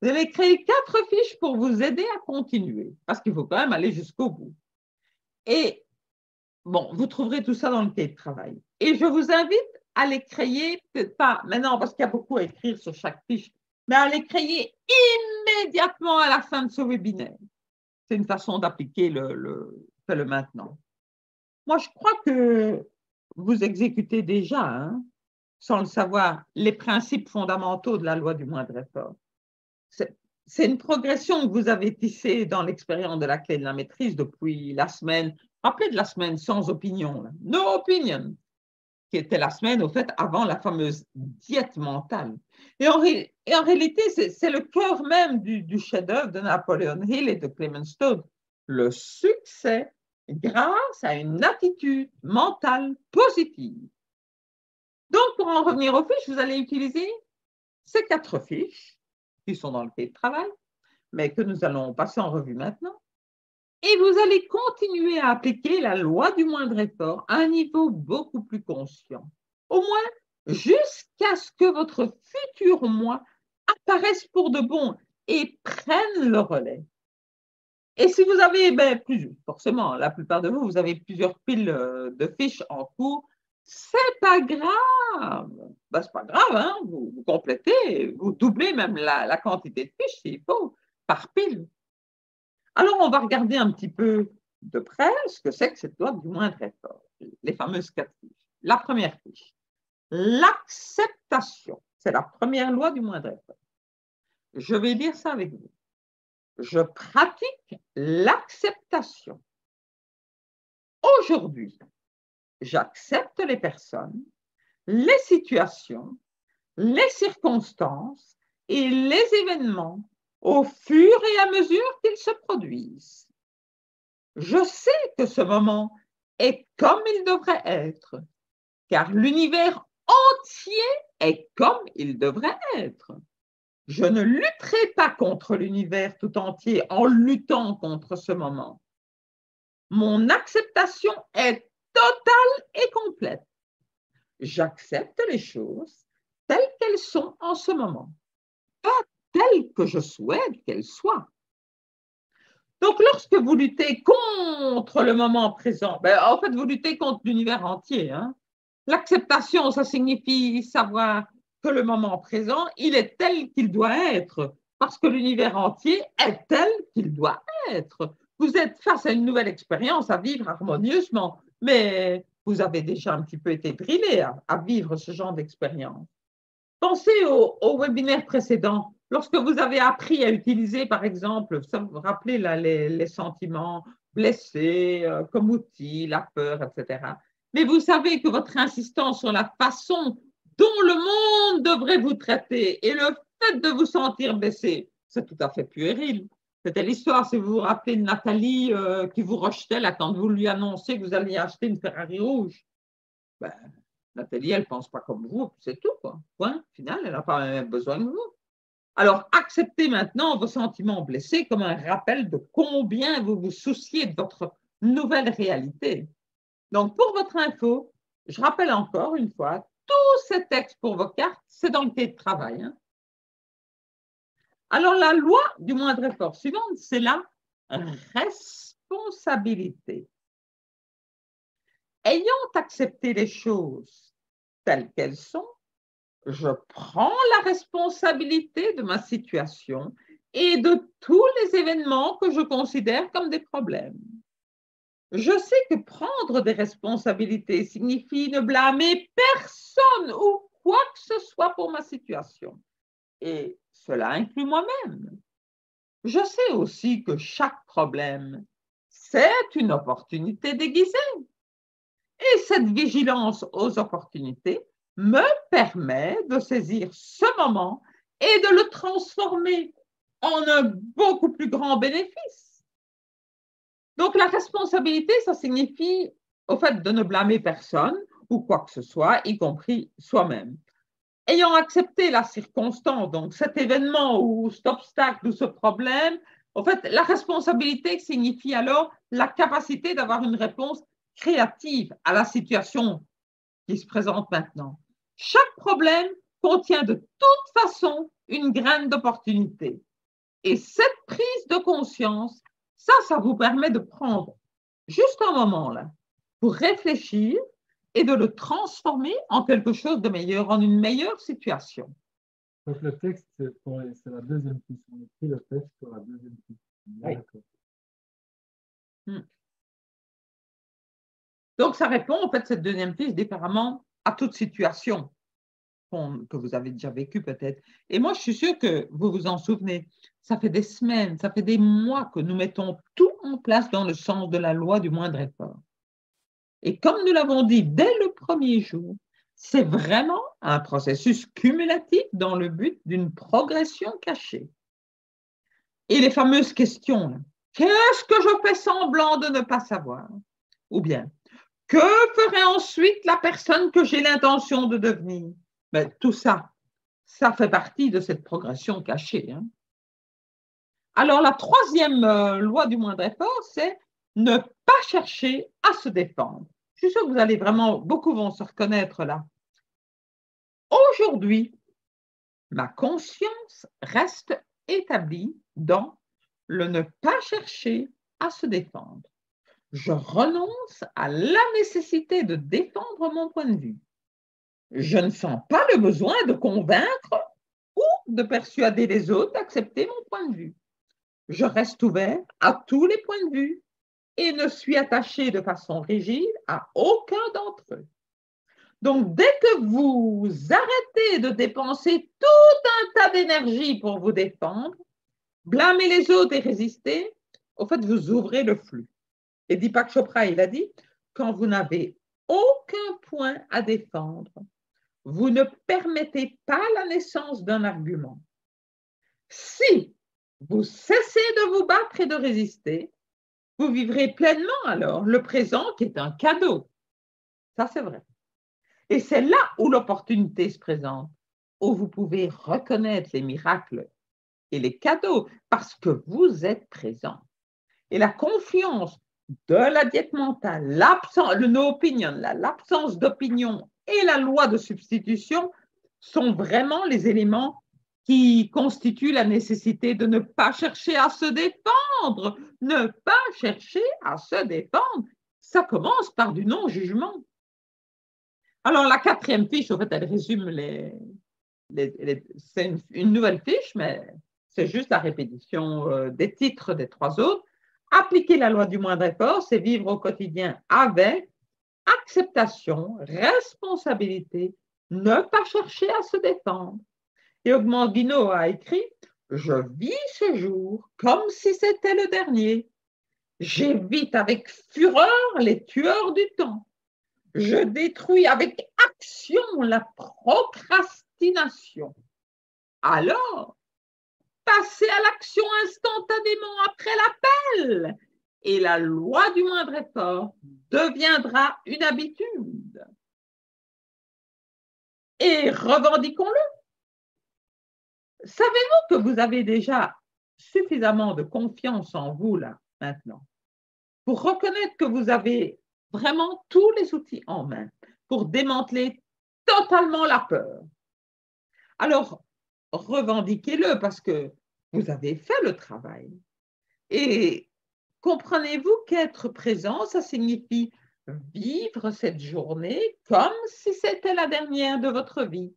Vous allez créer 4 fiches pour vous aider à continuer, parce qu'il faut quand même aller jusqu'au bout. Et bon, vous trouverez tout ça dans le cahier de travail. Et je vous invite à les créer, peut-être pas maintenant, parce qu'il y a beaucoup à écrire sur chaque fiche, mais à les créer immédiatement à la fin de ce webinaire. C'est une façon d'appliquer le maintenant. Moi, je crois que vous exécutez déjà, hein, sans le savoir, les principes fondamentaux de la loi du moindre effort. C'est une progression que vous avez tissée dans l'expérience de la clé de la maîtrise depuis la semaine. Rappelez de la semaine sans opinion, là. No opinion, qui était la semaine, au fait, avant la fameuse diète mentale. Et en réalité, c'est le cœur même du chef-d'œuvre de Napoleon Hill et de Clement Stone. Le succès grâce à une attitude mentale positive. Donc, pour en revenir aux fiches, vous allez utiliser ces 4 fiches qui sont dans le cahier de travail, mais que nous allons passer en revue maintenant. Et vous allez continuer à appliquer la loi du moindre effort à un niveau beaucoup plus conscient. Au moins, jusqu'à ce que votre futur moi apparaisse pour de bon et prenne le relais. Et si vous avez, forcément, la plupart de vous, vous avez plusieurs piles de fiches en cours, c'est pas grave. C'est pas grave, hein? Vous complétez, vous doublez même la quantité de fiches s'il faut, par pile. Alors, on va regarder un petit peu de près ce que c'est que cette loi du moindre effort, les fameuses 4 fiches. La première fiche, l'acceptation. C'est la première loi du moindre effort. Je vais lire ça avec vous. Je pratique l'acceptation. Aujourd'hui, j'accepte les personnes, les situations, les circonstances et les événements au fur et à mesure qu'ils se produisent. Je sais que ce moment est comme il devrait être, car l'univers entier est comme il devrait être. Je ne lutterai pas contre l'univers tout entier en luttant contre ce moment. Mon acceptation est totale et complète. J'accepte les choses telles qu'elles sont en ce moment, pas telles que je souhaite qu'elles soient. Donc, lorsque vous luttez contre le moment présent, en fait, vous luttez contre l'univers entier, hein. L'acceptation, ça signifie savoir que le moment présent, il est tel qu'il doit être, parce que l'univers entier est tel qu'il doit être. Vous êtes face à une nouvelle expérience à vivre harmonieusement, mais vous avez déjà un petit peu été drillé à vivre ce genre d'expérience. Pensez au webinaire précédent. Lorsque vous avez appris à utiliser, par exemple, vous vous rappelez là, les sentiments blessés comme outil, la peur, etc. Mais vous savez que votre insistance sur la façon dont le monde devrait vous traiter et le fait de vous sentir blessé, c'est tout à fait puéril. C'était l'histoire, si vous vous rappelez, de Nathalie qui vous rejetait là, quand vous lui annoncez que vous alliez acheter une Ferrari rouge. Nathalie, elle ne pense pas comme vous, c'est tout, quoi. Point final, elle n'a pas même besoin de vous. Alors, acceptez maintenant vos sentiments blessés comme un rappel de combien vous vous souciez de votre nouvelle réalité. Donc, pour votre info, je rappelle encore une fois, tous ces textes pour vos cartes, c'est dans le cahier de travail, hein. Alors, la loi du moindre effort suivante, c'est la responsabilité. Ayant accepté les choses telles qu'elles sont, je prends la responsabilité de ma situation et de tous les événements que je considère comme des problèmes. Je sais que prendre des responsabilités signifie ne blâmer personne ou quoi que ce soit pour ma situation. Et cela inclut moi-même. Je sais aussi que chaque problème, c'est une opportunité déguisée. Et cette vigilance aux opportunités me permet de saisir ce moment et de le transformer en un beaucoup plus grand bénéfice. Donc, la responsabilité, ça signifie au fait de ne blâmer personne ou quoi que ce soit, y compris soi-même. Ayant accepté la circonstance, donc cet événement ou cet obstacle ou ce problème, en fait, la responsabilité signifie alors la capacité d'avoir une réponse créative à la situation qui se présente maintenant. Chaque problème contient de toute façon une graine d'opportunité. Et cette prise de conscience, ça vous permet de prendre juste un moment là pour réfléchir et de le transformer en quelque chose de meilleur, en une meilleure situation. Donc le texte, c'est la deuxième fiche. On écrit le texte sur la deuxième fiche. Oui. Donc ça répond en fait cette deuxième fiche différemment à toute situation que vous avez déjà vécue peut-être. Et moi je suis sûre que vous vous en souvenez. Ça fait des semaines, ça fait des mois que nous mettons tout en place dans le sens de la loi du moindre effort. Et comme nous l'avons dit dès le premier jour, c'est vraiment un processus cumulatif dans le but d'une progression cachée. Et les fameuses questions, qu'est-ce que je fais semblant de ne pas savoir? Ou bien, que ferait ensuite la personne que j'ai l'intention de devenir? Ben, tout ça, ça fait partie de cette progression cachée. Hein. Alors, la troisième loi du moindre effort, c'est ne pas chercher à se défendre. Je suis sûre que vous allez vraiment, beaucoup vont se reconnaître là. Aujourd'hui, ma conscience reste établie dans le ne pas chercher à se défendre. Je renonce à la nécessité de défendre mon point de vue. Je ne sens pas le besoin de convaincre ou de persuader les autres d'accepter mon point de vue. Je reste ouvert à tous les points de vue et ne suis attaché de façon rigide à aucun d'entre eux. Donc, dès que vous arrêtez de dépenser tout un tas d'énergie pour vous défendre, blâmer les autres et résister, au fait, vous ouvrez le flux. Et Deepak Chopra, il a dit, quand vous n'avez aucun point à défendre, vous ne permettez pas la naissance d'un argument. Si vous cessez de vous battre et de résister, vous vivrez pleinement alors le présent qui est un cadeau. Ça, c'est vrai. Et c'est là où l'opportunité se présente, où vous pouvez reconnaître les miracles et les cadeaux parce que vous êtes présent. Et la confiance de la diète mentale, le no opinion, l'absence d'opinion et la loi de substitution sont vraiment les éléments qui constituent la nécessité de ne pas chercher à se défendre. Ne pas chercher à se défendre. Ça commence par du non-jugement. Alors, la quatrième fiche, en fait, elle résume c'est une nouvelle fiche, mais c'est juste la répétition des titres des trois autres. Appliquer la loi du moindre effort, c'est vivre au quotidien avec acceptation, responsabilité, ne pas chercher à se défendre. Et Augment Guinaud a écrit « Je vis ce jour comme si c'était le dernier. J'évite avec fureur les tueurs du temps. Je détruis avec action la procrastination. Alors, passez à l'action instantanément après l'appel et la loi du moindre effort deviendra une habitude. Et revendiquons-le. Savez-vous que vous avez déjà suffisamment de confiance en vous là, maintenant, pour reconnaître que vous avez vraiment tous les outils en main pour démanteler totalement la peur? Alors, revendiquez-le parce que vous avez fait le travail. Et comprenez-vous qu'être présent, ça signifie vivre cette journée comme si c'était la dernière de votre vie.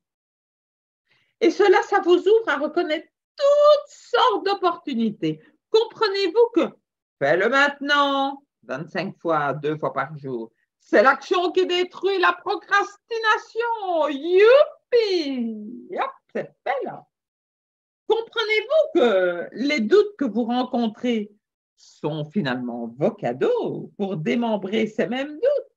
Et cela, ça vous ouvre à reconnaître toutes sortes d'opportunités. Comprenez-vous que fais-le maintenant, 25 fois, 2 fois par jour. C'est l'action qui détruit la procrastination. Youpi! Hop, c'est fait là. Comprenez-vous que les doutes que vous rencontrez sont finalement vos cadeaux pour démembrer ces mêmes doutes.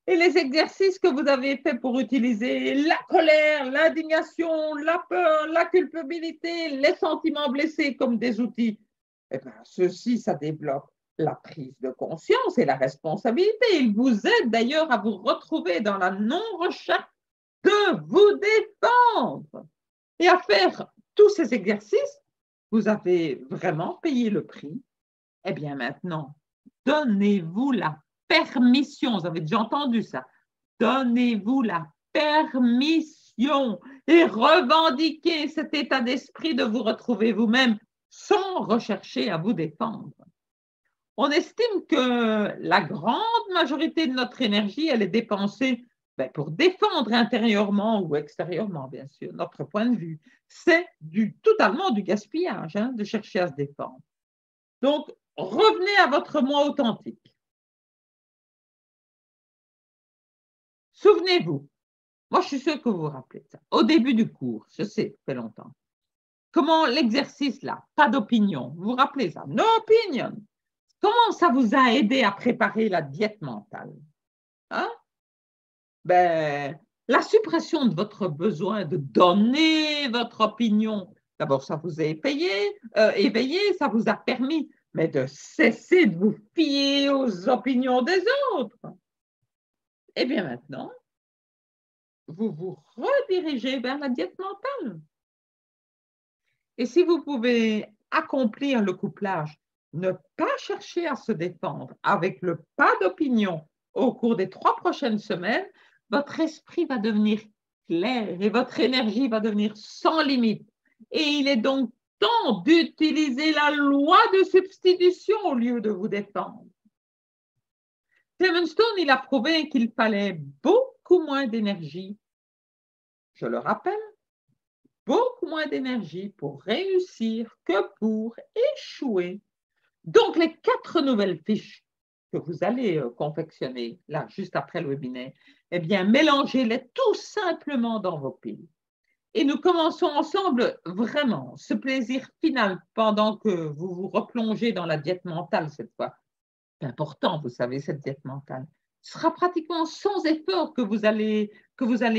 Et les exercices que vous avez faits pour utiliser la colère, l'indignation, la peur, la culpabilité, les sentiments blessés comme des outils, eh bien, ceci, ça développe la prise de conscience et la responsabilité. Il vous aide d'ailleurs à vous retrouver dans la non-recherche de vous défendre. Et à faire tous ces exercices, vous avez vraiment payé le prix. Eh bien maintenant, donnez-vous la permission. Vous avez déjà entendu ça. Donnez-vous la permission et revendiquez cet état d'esprit de vous retrouver vous-même sans rechercher à vous défendre. On estime que la grande majorité de notre énergie, elle est dépensée pour défendre intérieurement ou extérieurement, bien sûr, notre point de vue. C'est totalement du gaspillage de chercher à se défendre. Donc, revenez à votre moi authentique. Souvenez-vous, moi je suis sûre que vous vous rappelez de ça, au début du cours, je sais, ça fait longtemps, comment l'exercice là, pas d'opinion, vous vous rappelez ça, no opinion, comment ça vous a aidé à préparer la diète mentale? La suppression de votre besoin de donner votre opinion, d'abord ça vous a éveillé, ça vous a permis, mais de cesser de vous fier aux opinions des autres. Et bien maintenant, vous vous redirigez vers la diète mentale. Et si vous pouvez accomplir le couplage, ne pas chercher à se défendre avec le pas d'opinion au cours des 3 prochaines semaines, votre esprit va devenir clair et votre énergie va devenir sans limite. Et il est donc temps d'utiliser la loi de substitution au lieu de vous défendre. Clement Stone, il a prouvé qu'il fallait beaucoup moins d'énergie, je le rappelle, beaucoup moins d'énergie pour réussir que pour échouer. Donc, les 4 nouvelles fiches que vous allez confectionner, là, juste après le webinaire, eh bien, mélangez-les tout simplement dans vos piles. Et nous commençons ensemble vraiment ce plaisir final pendant que vous vous replongez dans la diète mentale cette fois. C'est important, vous savez, cette diète mentale. Ce sera pratiquement sans effort que vous allez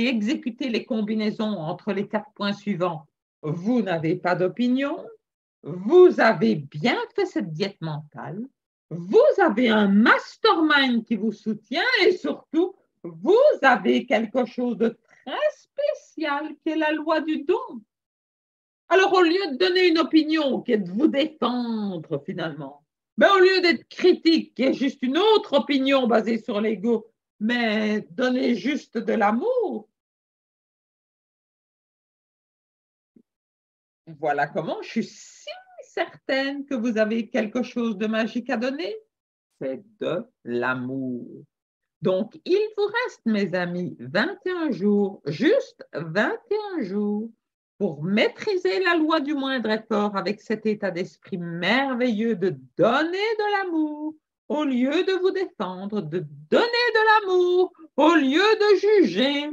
exécuter les combinaisons entre les 4 points suivants. Vous n'avez pas d'opinion, vous avez bien fait cette diète mentale, vous avez un mastermind qui vous soutient et surtout, vous avez quelque chose de très spécial qui est la loi du don. Alors, au lieu de donner une opinion qui est de vous défendre finalement, au lieu d'être critique, qui est juste une autre opinion basée sur l'ego, mais donnez juste de l'amour. Voilà comment je suis si certaine que vous avez quelque chose de magique à donner. C'est de l'amour. Donc, il vous reste, mes amis, 21 jours, juste 21 jours, pour maîtriser la loi du moindre effort avec cet état d'esprit merveilleux de donner de l'amour au lieu de vous défendre, de donner de l'amour au lieu de juger.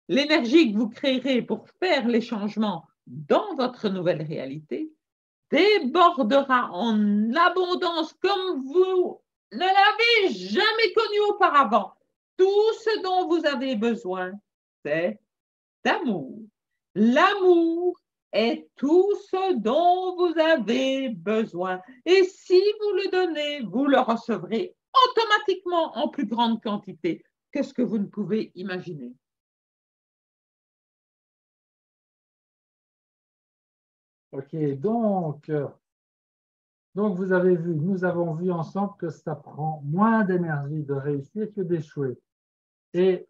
L'énergie que vous créerez pour faire les changements dans votre nouvelle réalité débordera en abondance comme vous ne l'avez jamais connu auparavant. Tout ce dont vous avez besoin, c'est d'amour. L'amour est tout ce dont vous avez besoin. Et si vous le donnez, vous le recevrez automatiquement en plus grande quantité que ce que vous ne pouvez imaginer. Ok, donc vous avez vu, nous avons vu ensemble que ça prend moins d'énergie de réussir que d'échouer. Et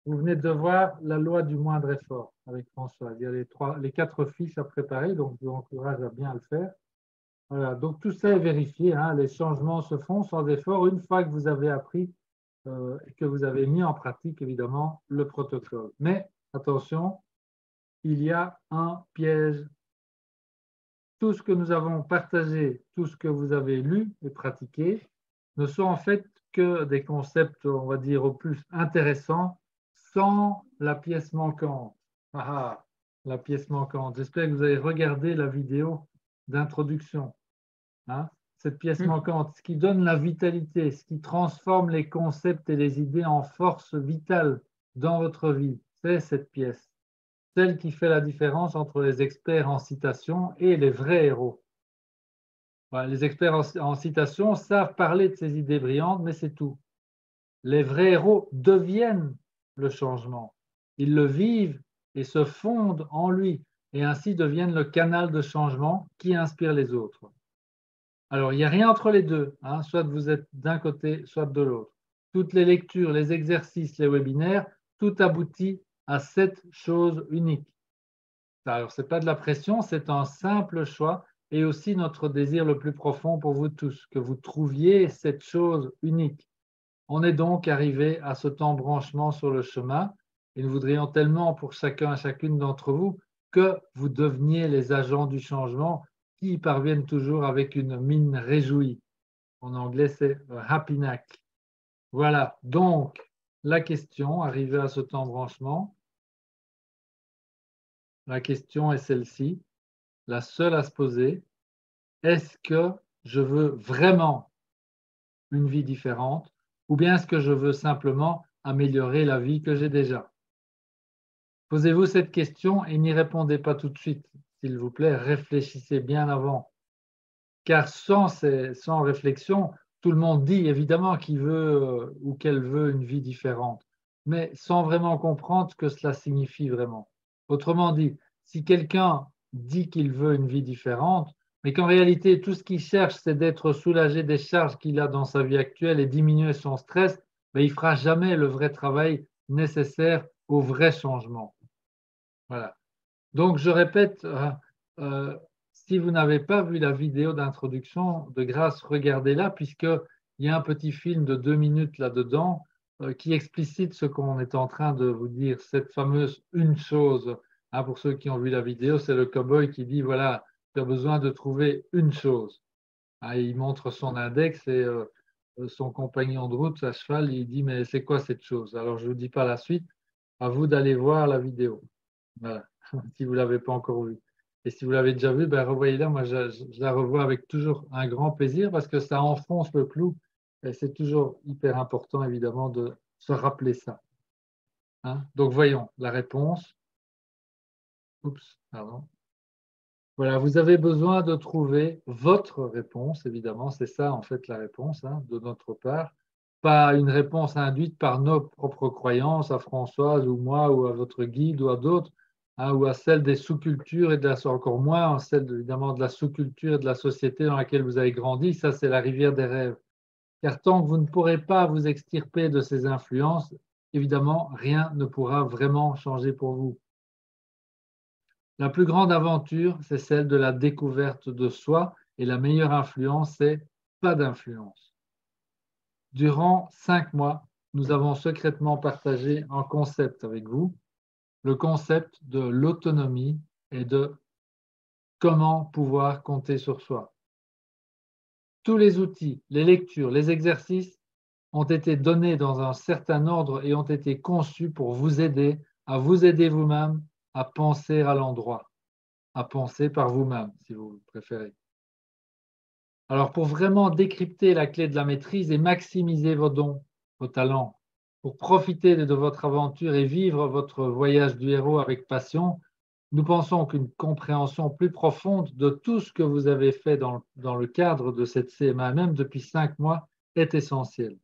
vous venez de voir la loi du moindre effort avec François. Il y a les 4 fiches à préparer, donc je vous encourage à bien le faire. Voilà, donc tout ça est vérifié, les changements se font sans effort une fois que vous avez appris et que vous avez mis en pratique évidemment le protocole. Mais attention, il y a un piège. Tout ce que nous avons partagé, tout ce que vous avez lu et pratiqué, ne sont en fait que des concepts, on va dire, au plus intéressants, sans la pièce manquante. Ah, la pièce manquante. J'espère que vous avez regardé la vidéo d'introduction. cette pièce manquante, ce qui donne la vitalité, ce qui transforme les concepts et les idées en force vitale dans votre vie, c'est cette pièce, celle qui fait la différence entre les experts en citation et les vrais héros. Voilà, les experts en citation savent parler de ces idées brillantes, mais c'est tout. Les vrais héros deviennent le changement. Ils le vivent et se fondent en lui, et ainsi deviennent le canal de changement qui inspire les autres. Alors, il n'y a rien entre les deux, hein, soit vous êtes d'un côté, soit de l'autre. Toutes les lectures, les exercices, les webinaires, tout aboutit à cette chose unique. Alors, ce n'est pas de la pression, c'est un simple choix et aussi notre désir le plus profond pour vous tous, que vous trouviez cette chose unique. On est donc arrivé à cet embranchement sur le chemin et nous voudrions tellement pour chacun et chacune d'entre vous que vous deveniez les agents du changement qui y parviennent toujours avec une mine réjouie. En anglais, c'est happy knack. Voilà, donc la question, arrivée à cet embranchement, la question est celle-ci, la seule à se poser, est-ce que je veux vraiment une vie différente ou bien est-ce que je veux simplement améliorer la vie que j'ai déjà? Posez-vous cette question et n'y répondez pas tout de suite. S'il vous plaît, réfléchissez bien avant. Car sans réflexion, tout le monde dit évidemment qu'il veut ou qu'elle veut une vie différente, mais sans vraiment comprendre ce que cela signifie vraiment. Autrement dit, si quelqu'un dit qu'il veut une vie différente, mais qu'en réalité, tout ce qu'il cherche, c'est d'être soulagé des charges qu'il a dans sa vie actuelle et diminuer son stress, ben, il ne fera jamais le vrai travail nécessaire au vrai changement. Voilà. Donc, je répète, si vous n'avez pas vu la vidéo d'introduction, de grâce, regardez-la, puisqu'il y a un petit film de 2 minutes là-dedans qui explicite ce qu'on est en train de vous dire, cette fameuse une chose. Hein, pour ceux qui ont vu la vidéo, c'est le cow-boy qui dit, voilà, tu as besoin de trouver une chose. Hein, il montre son index et son compagnon de route, à cheval, il dit, mais c'est quoi cette chose? Alors, je ne vous dis pas la suite, à vous d'aller voir la vidéo. Voilà, si vous ne l'avez pas encore vue. Et si vous l'avez déjà vue, ben revoyez-la. Moi, je la revois avec toujours un grand plaisir parce que ça enfonce le clou. Et c'est toujours hyper important, évidemment, de se rappeler ça. Hein? Donc, voyons la réponse. Oups, pardon. Voilà, vous avez besoin de trouver votre réponse, évidemment. C'est ça, en fait, la réponse hein, de notre part. Pas une réponse induite par nos propres croyances à Françoise ou moi ou à votre guide ou à d'autres, hein, ou à celle des sous-cultures et encore moins celle évidemment de la sous-culture et de la société dans laquelle vous avez grandi. Ça, c'est la rivière des rêves. Car tant que vous ne pourrez pas vous extirper de ces influences, évidemment, rien ne pourra vraiment changer pour vous. La plus grande aventure, c'est celle de la découverte de soi et la meilleure influence, c'est pas d'influence. Durant 5 mois, nous avons secrètement partagé un concept avec vous, le concept de l'autonomie et de comment pouvoir compter sur soi. Tous les outils, les lectures, les exercices ont été donnés dans un certain ordre et ont été conçus pour vous aider à vous aider vous-même à penser à l'endroit, à penser par vous-même, si vous préférez. Alors, pour vraiment décrypter la clé de la maîtrise et maximiser vos dons, vos talents, pour profiter de votre aventure et vivre votre voyage du héros avec passion, nous pensons qu'une compréhension plus profonde de tout ce que vous avez fait dans le cadre de cette CMA, même depuis 5 mois, est essentielle.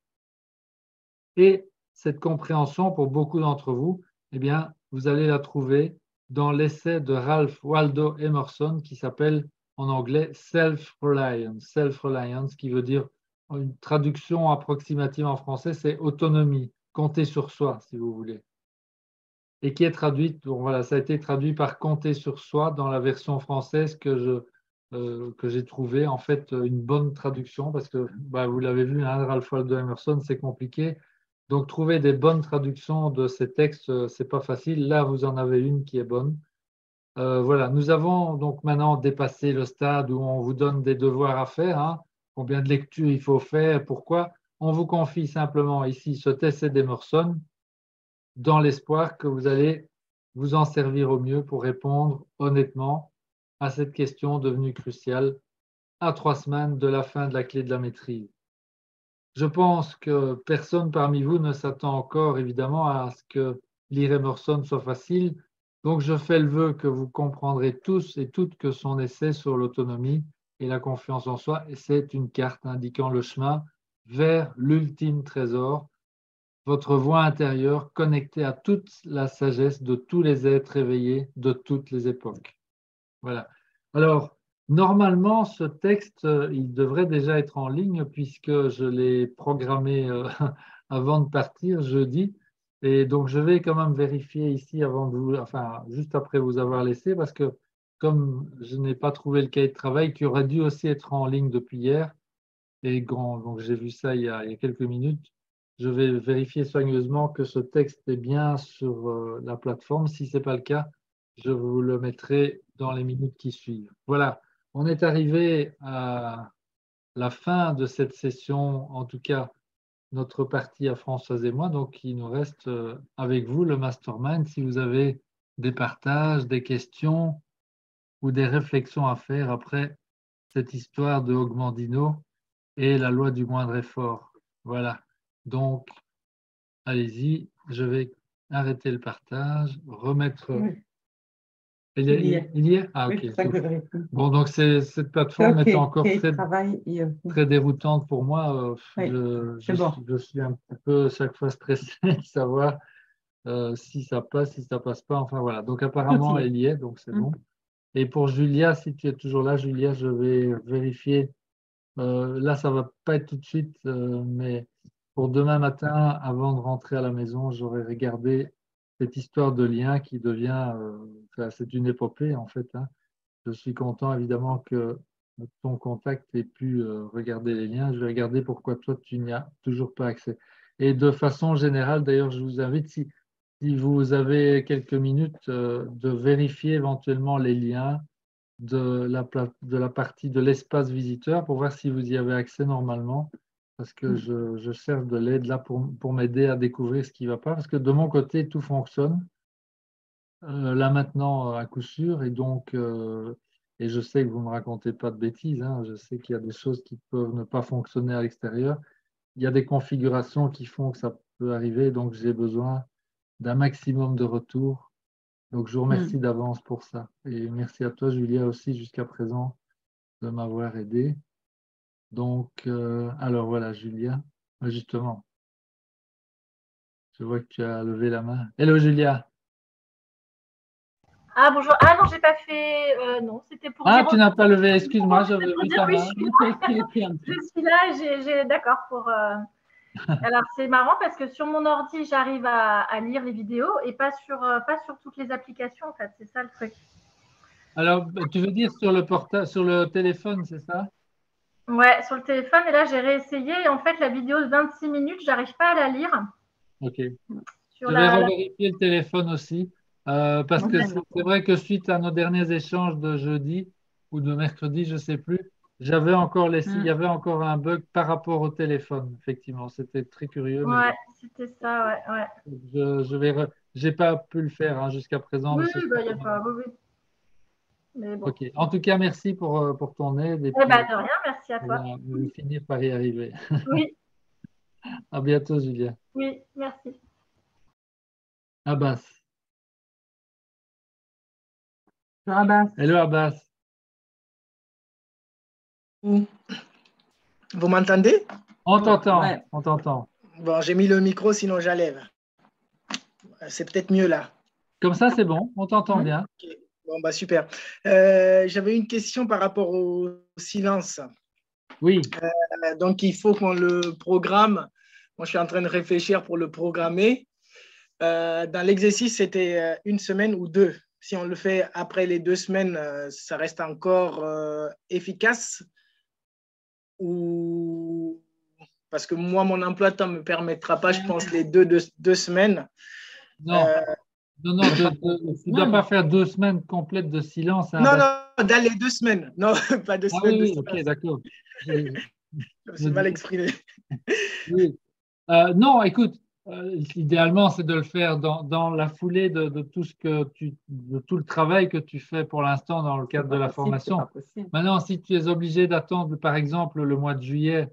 Et cette compréhension, pour beaucoup d'entre vous, eh bien, vous allez la trouver dans l'essai de Ralph Waldo Emerson qui s'appelle en anglais Self-Reliance, qui veut dire une traduction approximative en français, c'est autonomie, compter sur soi, si vous voulez. Et qui est traduite, donc voilà, ça a été traduit par compter sur soi dans la version française que j'ai trouvé en fait une bonne traduction parce que bah, vous l'avez vu, hein, Ralph Waldo Emerson, c'est compliqué. Donc trouver des bonnes traductions de ces textes, c'est pas facile. Là, vous en avez une qui est bonne. Voilà, nous avons donc maintenant dépassé le stade où on vous donne des devoirs à faire, hein, combien de lectures il faut faire, pourquoi. On vous confie simplement ici ce essai d'Emerson dans l'espoir que vous allez vous en servir au mieux pour répondre honnêtement à cette question devenue cruciale. à 3 semaines de la fin de la clé de la maîtrise. Je pense que personne parmi vous ne s'attend encore évidemment à ce que lire Emerson soit facile. Donc je fais le vœu que vous comprendrez tous et toutes que son essai sur l'autonomie et la confiance en soi, c'est une carte indiquant le chemin vers l'ultime trésor, votre voix intérieure connectée à toute la sagesse de tous les êtres éveillés de toutes les époques. Voilà. Alors, normalement, ce texte, il devrait déjà être en ligne puisque je l'ai programmé avant de partir jeudi. Et donc, je vais quand même vérifier ici avant de vous, enfin, juste après vous avoir laissé, parce que comme je n'ai pas trouvé le cahier de travail qui aurait dû aussi être en ligne depuis hier, et grand, donc j'ai vu ça il y a quelques minutes, je vais vérifier soigneusement que ce texte est bien sur la plateforme. Si ce n'est pas le cas, je vous le mettrai dans les minutes qui suivent. Voilà, on est arrivé à la fin de cette session, en tout cas notre partie à Françoise et moi. Donc, il nous reste avec vous le mastermind. Si vous avez des partages, des questions ou des réflexions à faire après cette histoire de Hogmandino et la loi du moindre effort. Voilà. Donc, allez-y, je vais arrêter le partage, remettre. Oui. Il y est? Ah, ok. Oui, ça que bon, donc cette plateforme est encore très déroutante pour moi. Oui, je suis un petit peu chaque fois stressé de savoir si ça passe, si ça passe pas. Enfin voilà. Donc apparemment, elle y est, donc c'est bon. Et pour Julia, si tu es toujours là, Julia, je vais vérifier. Là, ça va pas être tout de suite, mais pour demain matin, avant de rentrer à la maison, j'aurai regardé cette histoire de lien qui devient, c'est une épopée en fait. Hein. Je suis content évidemment que ton contact ait pu regarder les liens. Je vais regarder pourquoi toi, tu n'y as toujours pas accès. Et de façon générale, d'ailleurs, je vous invite, si vous avez quelques minutes, de vérifier éventuellement les liens de la partie de l'espace visiteur pour voir si vous y avez accès normalement. Parce que je cherche de l'aide là pour m'aider à découvrir ce qui ne va pas. Parce que de mon côté, tout fonctionne. Là maintenant, à coup sûr. Et donc, et je sais que vous ne me racontez pas de bêtises. Hein, je sais qu'il y a des choses qui peuvent ne pas fonctionner à l'extérieur. Il y a des configurations qui font que ça peut arriver. Donc, j'ai besoin d'un maximum de retours. Donc, je vous remercie d'avance pour ça. Et merci à toi, Julia, aussi, jusqu'à présent, de m'avoir aidé. Donc, alors voilà, Julia, justement, je vois que tu as levé la main. Hello, Julia. Ah, bonjour. Ah non, j'ai pas fait. Non, c'était pour. Ah, tu n'as pas levé, excuse-moi, j'avais vu ta main. Je suis là, d'accord pour. Alors, c'est marrant parce que sur mon ordi, j'arrive à lire les vidéos et pas sur toutes les applications, en fait. C'est ça le truc. Alors, tu veux dire sur le téléphone, c'est ça? Ouais, sur le téléphone. Et là, j'ai réessayé. Et en fait, la vidéo de 26 minutes, j'arrive pas à la lire. Ok. Je vais revérifier le téléphone aussi. Parce que c'est vrai que suite à nos derniers échanges de jeudi ou de mercredi, je ne sais plus, il y avait encore un bug par rapport au téléphone, effectivement. C'était très curieux. Ouais, c'était ça, ouais. Je n'ai pas pu le faire hein, jusqu'à présent. Oui, il n'y a pas. Oui. Mais bon. Ok. En tout cas, merci pour ton aide. Et de rien, merci à toi. On va finir par y arriver. Oui. À bientôt, Julia. Oui, merci. Abbas. Abbas. Hello, Abbas. Vous m'entendez? On t'entend, ouais. On t'entend. Bon, j'ai mis le micro, sinon j'enlève. C'est peut-être mieux là. Comme ça, c'est bon, on t'entend bien. Okay. Bon, bah super. J'avais une question par rapport au silence. Oui. Donc, il faut qu'on le programme. Moi, je suis en train de réfléchir pour le programmer. Dans l'exercice, c'était 1 semaine ou 2. Si on le fait après les 2 semaines, ça reste encore efficace ou parce que moi, mon emploi de temps ne me permettra pas, je pense, les deux semaines. Non, tu ne dois pas faire 2 semaines complètes de silence. Hein, non, dans les 2 semaines. Non, pas 2 semaines. Oui, ok, d'accord. Je me suis mal exprimé. Oui. Non, écoute, idéalement, c'est de le faire dans la foulée de tout de tout le travail que tu fais pour l'instant dans le cadre de la formation. Maintenant, si tu es obligé d'attendre, par exemple, le mois de juillet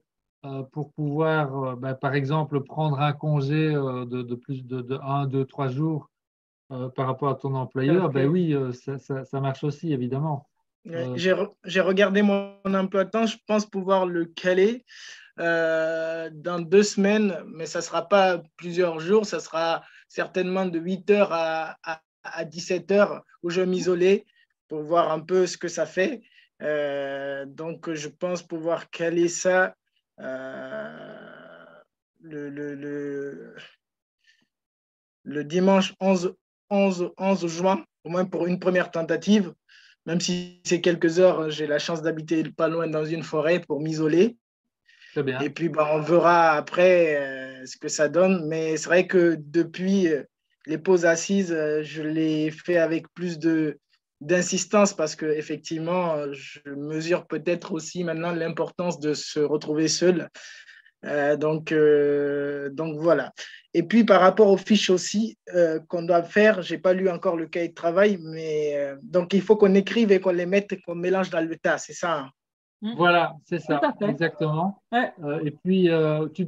pour pouvoir, par exemple, prendre un congé de plus de 1, 2, 3 jours par rapport à ton employeur, ben oui, ça marche aussi, évidemment. J'ai regardé mon emploi de temps, je pense pouvoir le caler dans 2 semaines, mais ça ne sera pas plusieurs jours, ça sera certainement de 8 heures à 17 heures où je vais m'isoler pour voir un peu ce que ça fait. Donc, je pense pouvoir caler ça le dimanche 11 juin, au moins pour une première tentative. Même si c'est quelques heures, j'ai la chance d'habiter pas loin dans une forêt pour m'isoler. Très bien. Et puis, on verra après ce que ça donne. Mais c'est vrai que depuis les pauses assises, je l'ai fait avec plus d'insistance parce qu'effectivement, je mesure peut-être aussi maintenant l'importance de se retrouver seul. Donc voilà. Et puis par rapport aux fiches aussi qu'on doit faire, je n'ai pas lu encore le cahier de travail, mais donc il faut qu'on écrive et qu'on les mette et qu'on mélange dans le tas, c'est ça, hein? Voilà, c'est ça, exactement. Ouais. Et puis,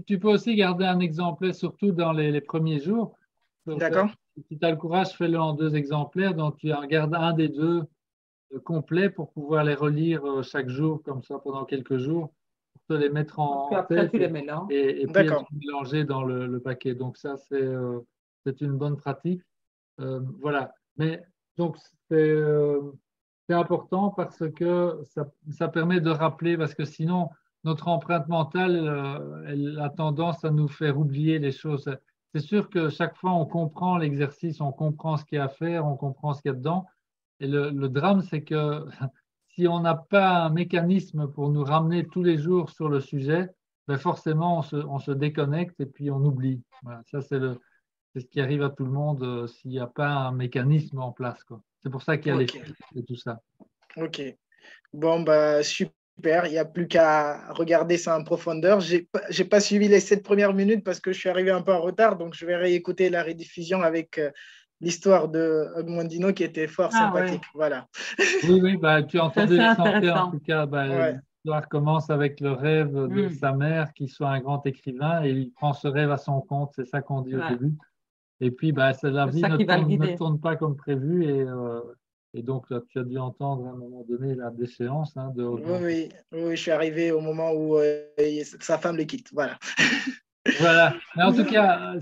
tu peux aussi garder un exemplaire, surtout dans les premiers jours. D'accord. Si tu as le courage, fais-le en 2 exemplaires. Donc, tu en gardes un des 2 complets pour pouvoir les relire chaque jour, comme ça, pendant quelques jours, pour te les mettre en après, tête tu les mélanges. et puis être mélangé dans le paquet. Donc, ça, c'est une bonne pratique. Voilà. Mais donc, c'est important parce que ça permet de rappeler, parce que sinon, notre empreinte mentale, elle a tendance à nous faire oublier les choses. C'est sûr que chaque fois, on comprend l'exercice, on comprend ce qu'il y a à faire, on comprend ce qu'il y a dedans. Et le drame, c'est que si on n'a pas un mécanisme pour nous ramener tous les jours sur le sujet, ben forcément, on se déconnecte et puis on oublie. Voilà, ça, c'est ce qui arrive à tout le monde s'il n'y a pas un mécanisme en place, quoi. C'est pour ça qu'il y a les fiches et tout ça. Ok. Bon, super. Il n'y a plus qu'à regarder ça en profondeur. Je n'ai pas suivi les 7 premières minutes parce que je suis arrivé un peu en retard. Donc, je vais réécouter la rediffusion avec l'histoire de Mondino qui était fort sympathique. Ouais. Voilà. Oui, tu as entendu la santé en tout cas. Ouais. L'histoire commence avec le rêve de sa mère qui soit un grand écrivain et il prend ce rêve à son compte. C'est ça qu'on dit au début. Et puis, la vie ne tourne pas comme prévu. Et donc, là, tu as dû entendre à un moment donné la déchéance. Hein, oui, je suis arrivé au moment où sa femme le quitte. Voilà. Voilà. Mais en tout cas,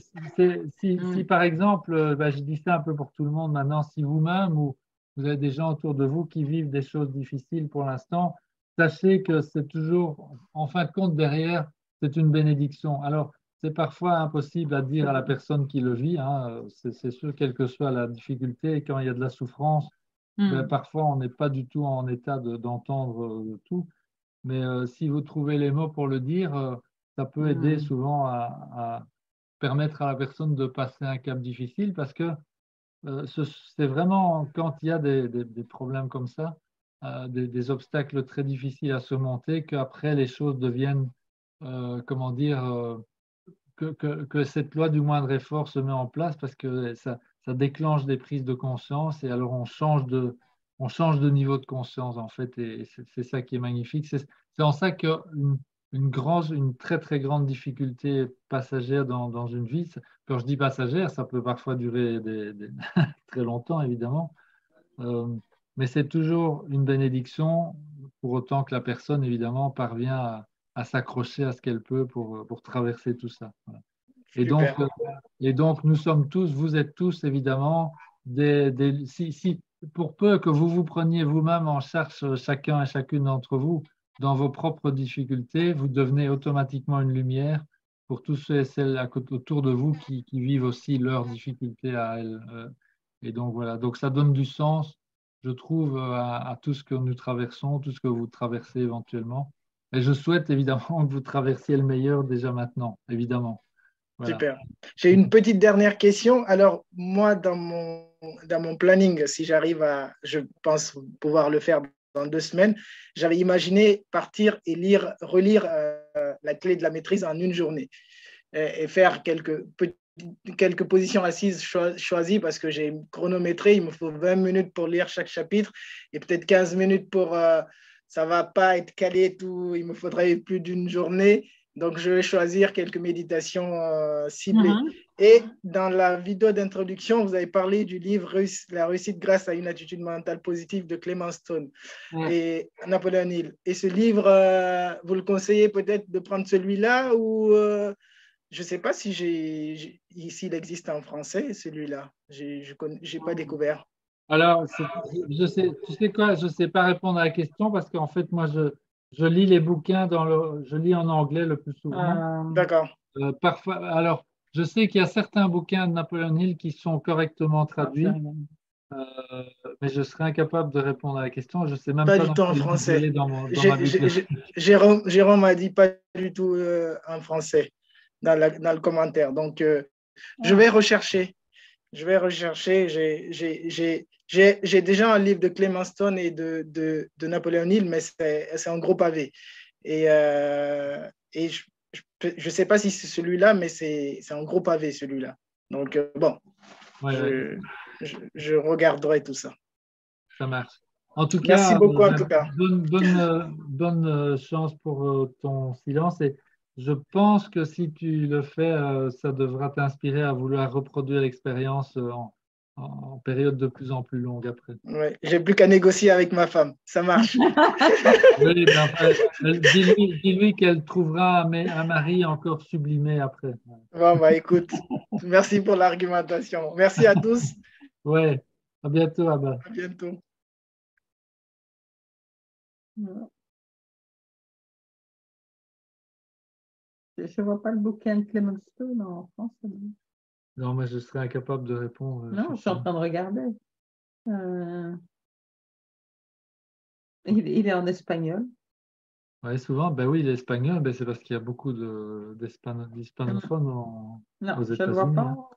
si par exemple, je dis ça un peu pour tout le monde maintenant, si vous-même ou vous avez des gens autour de vous qui vivent des choses difficiles pour l'instant, sachez que c'est toujours, en fin de compte, derrière, c'est une bénédiction. Alors, c'est parfois impossible à dire à la personne qui le vit, hein, c'est sûr, quelle que soit la difficulté, quand il y a de la souffrance, parfois on n'est pas du tout en état d'entendre tout. Mais si vous trouvez les mots pour le dire, ça peut aider souvent à permettre à la personne de passer un cap difficile parce que c'est vraiment quand il y a des problèmes comme ça, des obstacles très difficiles à surmonter, qu'après les choses deviennent, comment dire, que cette loi du moindre effort se met en place parce que ça déclenche des prises de conscience et alors on change de niveau de conscience en fait et c'est ça qui est magnifique. C'est en ça qu'une une très très grande difficulté passagère dans une vie, quand je dis passagère, ça peut parfois durer très longtemps évidemment, mais c'est toujours une bénédiction pour autant que la personne évidemment parvient à s'accrocher à ce qu'elle peut pour traverser tout ça. Voilà. Et donc, nous sommes tous, vous êtes tous évidemment, pour peu que vous vous preniez vous-même en charge, chacun et chacune d'entre vous, dans vos propres difficultés, vous devenez automatiquement une lumière pour tous ceux et celles autour de vous qui vivent aussi leurs difficultés à elles. Et donc, voilà. Donc, ça donne du sens, je trouve, à tout ce que nous traversons, tout ce que vous traversez éventuellement. Et je souhaite évidemment que vous traversiez le meilleur déjà maintenant, évidemment. Voilà. Super. J'ai une petite dernière question. Alors, moi, dans mon planning, si je pense pouvoir le faire dans 2 semaines, j'avais imaginé partir et relire la clé de la maîtrise en une journée et faire quelques quelques positions assises choisies parce que j'ai chronométré. Il me faut 20 minutes pour lire chaque chapitre et peut-être 15 minutes pour... ça ne va pas être calé tout. Il me faudrait plus d'une journée. Donc, je vais choisir quelques méditations ciblées. Et dans la vidéo d'introduction, vous avez parlé du livre La réussite grâce à une attitude mentale positive de Clement Stone et Napoléon Hill. Et ce livre, vous le conseillez peut-être de prendre celui-là ou je ne sais pas si s'il existe en français, celui-là. Je n'ai pas découvert. Alors, tu sais quoi, je ne sais pas répondre à la question parce qu'en fait, moi, je lis les bouquins je lis en anglais le plus souvent. D'accord. Parfois, alors, je sais qu'il y a certains bouquins de Napoléon Hill qui sont correctement traduits, mais je serais incapable de répondre à la question. Je ne sais même pas pas du tout en français. Dans ma bibliothèque. Jérôme m'a dit pas du tout en français dans le commentaire. Donc, je vais rechercher. J'ai déjà un livre de Clement Stone et de Napoléon Hill, mais c'est un gros pavé. Et je ne sais pas si c'est celui-là, mais c'est un gros pavé, celui-là. Donc, bon, je regarderai tout ça. Ça marche. En tout Merci cas, beaucoup, en tout cas. Bonne chance pour ton silence. Et je pense que si tu le fais, ça devra t'inspirer à vouloir reproduire l'expérience en période de plus en plus longue après. Ouais, j'ai plus qu'à négocier avec ma femme. Ça marche. Oui, mais enfin, dis-lui qu'elle trouvera un mari encore sublimé après. Bon, bah écoute, merci pour l'argumentation. Merci à tous. Ouais, à bientôt, Abba. À bientôt. Je ne vois pas le bouquin de Clement Stone en français. Non, mais je serais incapable de répondre. Non, je suis en train de regarder. Il est en espagnol. Oui, souvent, ben oui, l'espagnol, ben c'est parce qu'il y a beaucoup d'hispanophones aux États-Unis. Je ne le vois pas.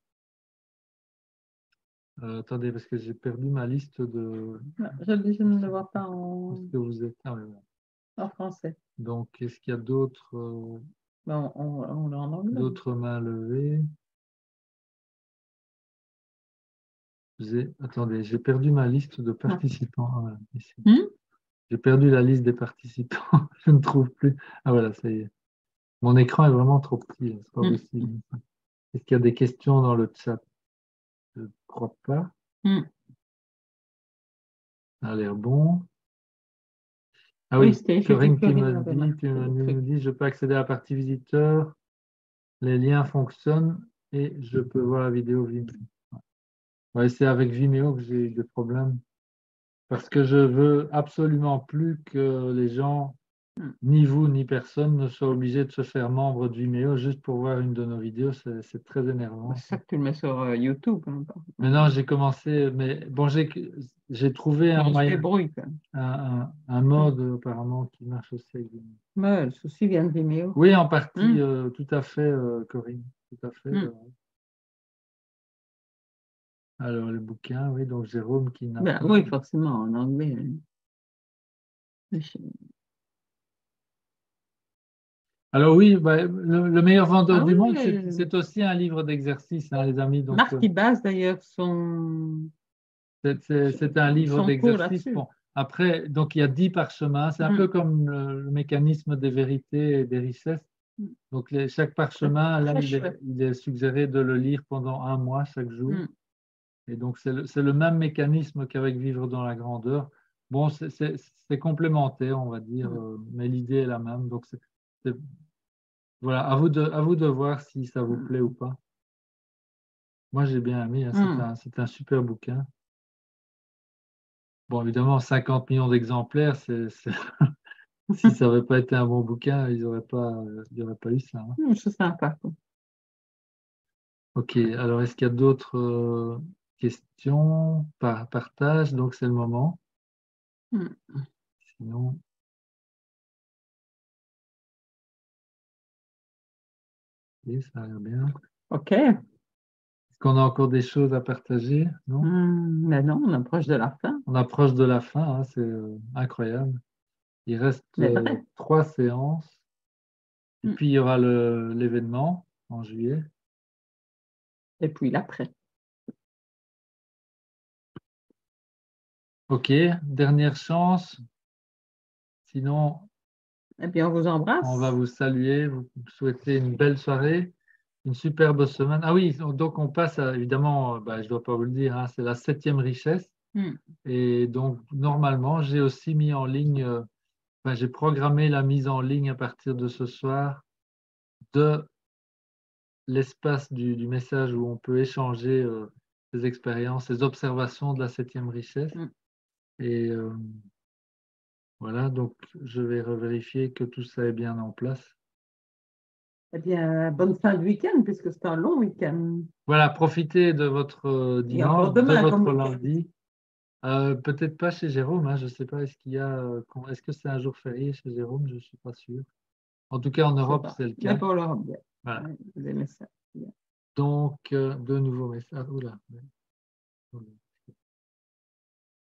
Attendez, parce que j'ai perdu ma liste de... Non, je ne le vois pas Où est-ce que vous êtes? en français. Donc, est-ce qu'il y a d'autres on l'a en anglais. D'autres mains levées? Attendez, j'ai perdu ma liste de participants. Ici. J'ai perdu la liste des participants. Je ne trouve plus. Ah voilà, ça y est. Mon écran est vraiment trop petit. C'est pas possible. Est-ce qu'il y a des questions dans le chat? Je ne crois pas. Ça a l'air bon. Ah oui, Corinne qui me dit, je peux accéder à la partie visiteur, les liens fonctionnent et je peux voir la vidéo Vimeo. Ouais, c'est avec Vimeo que j'ai eu des problèmes. Parce que je veux absolument plus que les gens, ni vous, ni personne, ne soient obligés de se faire membre de Vimeo juste pour voir une de nos vidéos. C'est très énervant. C'est ça que tu le mets sur YouTube. Mais non, j'ai commencé, mais bon, j'ai trouvé un moyen, un mode apparemment qui marche aussi avec Vimeo. Mais le souci vient de Vimeo. Oui, en partie, tout à fait, Corinne. Tout à fait. Alors, le bouquin, oui, donc Jérôme qui n'a pas... Oui, forcément, en anglais. Alors oui, le meilleur vendeur du monde, c'est aussi un livre d'exercice, hein, les amis. Donc, Marc qui base d'ailleurs son... C'est un livre d'exercice. Bon, après, donc il y a 10 parchemins. C'est un peu comme le mécanisme des vérités et des richesses. Donc chaque parchemin, là, il est suggéré de le lire pendant 1 mois chaque jour. Et donc c'est le même mécanisme qu'avec Vivre dans la grandeur. Bon, c'est complémentaire, on va dire, mais l'idée est la même. Donc voilà, à vous de voir si ça vous plaît ou pas. Moi, j'ai bien aimé. Hein, c'est un super bouquin. Bon, évidemment, 50 millions d'exemplaires, si ça n'avait pas été un bon bouquin, il n'y aurait pas eu ça. Hein. C'est sympa. Ok, alors est-ce qu'il y a d'autres questions par partage? Donc, c'est le moment. Sinon... Oui, ça a l'air bien. Ok. Est-ce qu'on a encore des choses à partager? Non, mais non, on approche de la fin. On approche de la fin, hein, c'est incroyable. Il reste 3 séances. Et puis, il y aura l'événement en juillet. Et puis l'après. Ok, dernière chance. Sinon, Et puis on vous embrasse. on va vous saluer, vous souhaiter une belle soirée, une superbe semaine. Ah oui, donc on passe évidemment, je ne dois pas vous le dire, hein, c'est la 7e richesse. Et donc, normalement, j'ai aussi mis en ligne, j'ai programmé la mise en ligne à partir de ce soir de l'espace du message où on peut échanger ses expériences, ses observations de la 7e richesse. Et voilà, donc je vais revérifier que tout ça est bien en place. Eh bien, bonne fin de week-end, puisque c'est un long week-end. Voilà, profitez de votre dimanche, demain, de votre lundi. Peut-être pas chez Jérôme, hein, je ne sais pas, est-ce que c'est un jour férié chez Jérôme? Je ne suis pas sûr. En tout cas, en Europe, c'est le cas. Mais pour l'Europe, bien. Voilà. Vous aimez ça. Bien. Donc, de nouveaux messages. Oula.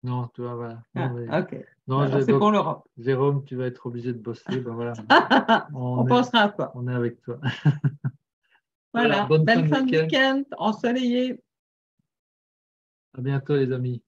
Non, tu vois, voilà. Ok. Non, c'est pour l'Europe. Jérôme, tu vas être obligé de bosser. Ben voilà. On pensera à toi. On est avec toi. Voilà. Belle fin de week-end, ensoleillé. À bientôt, les amis.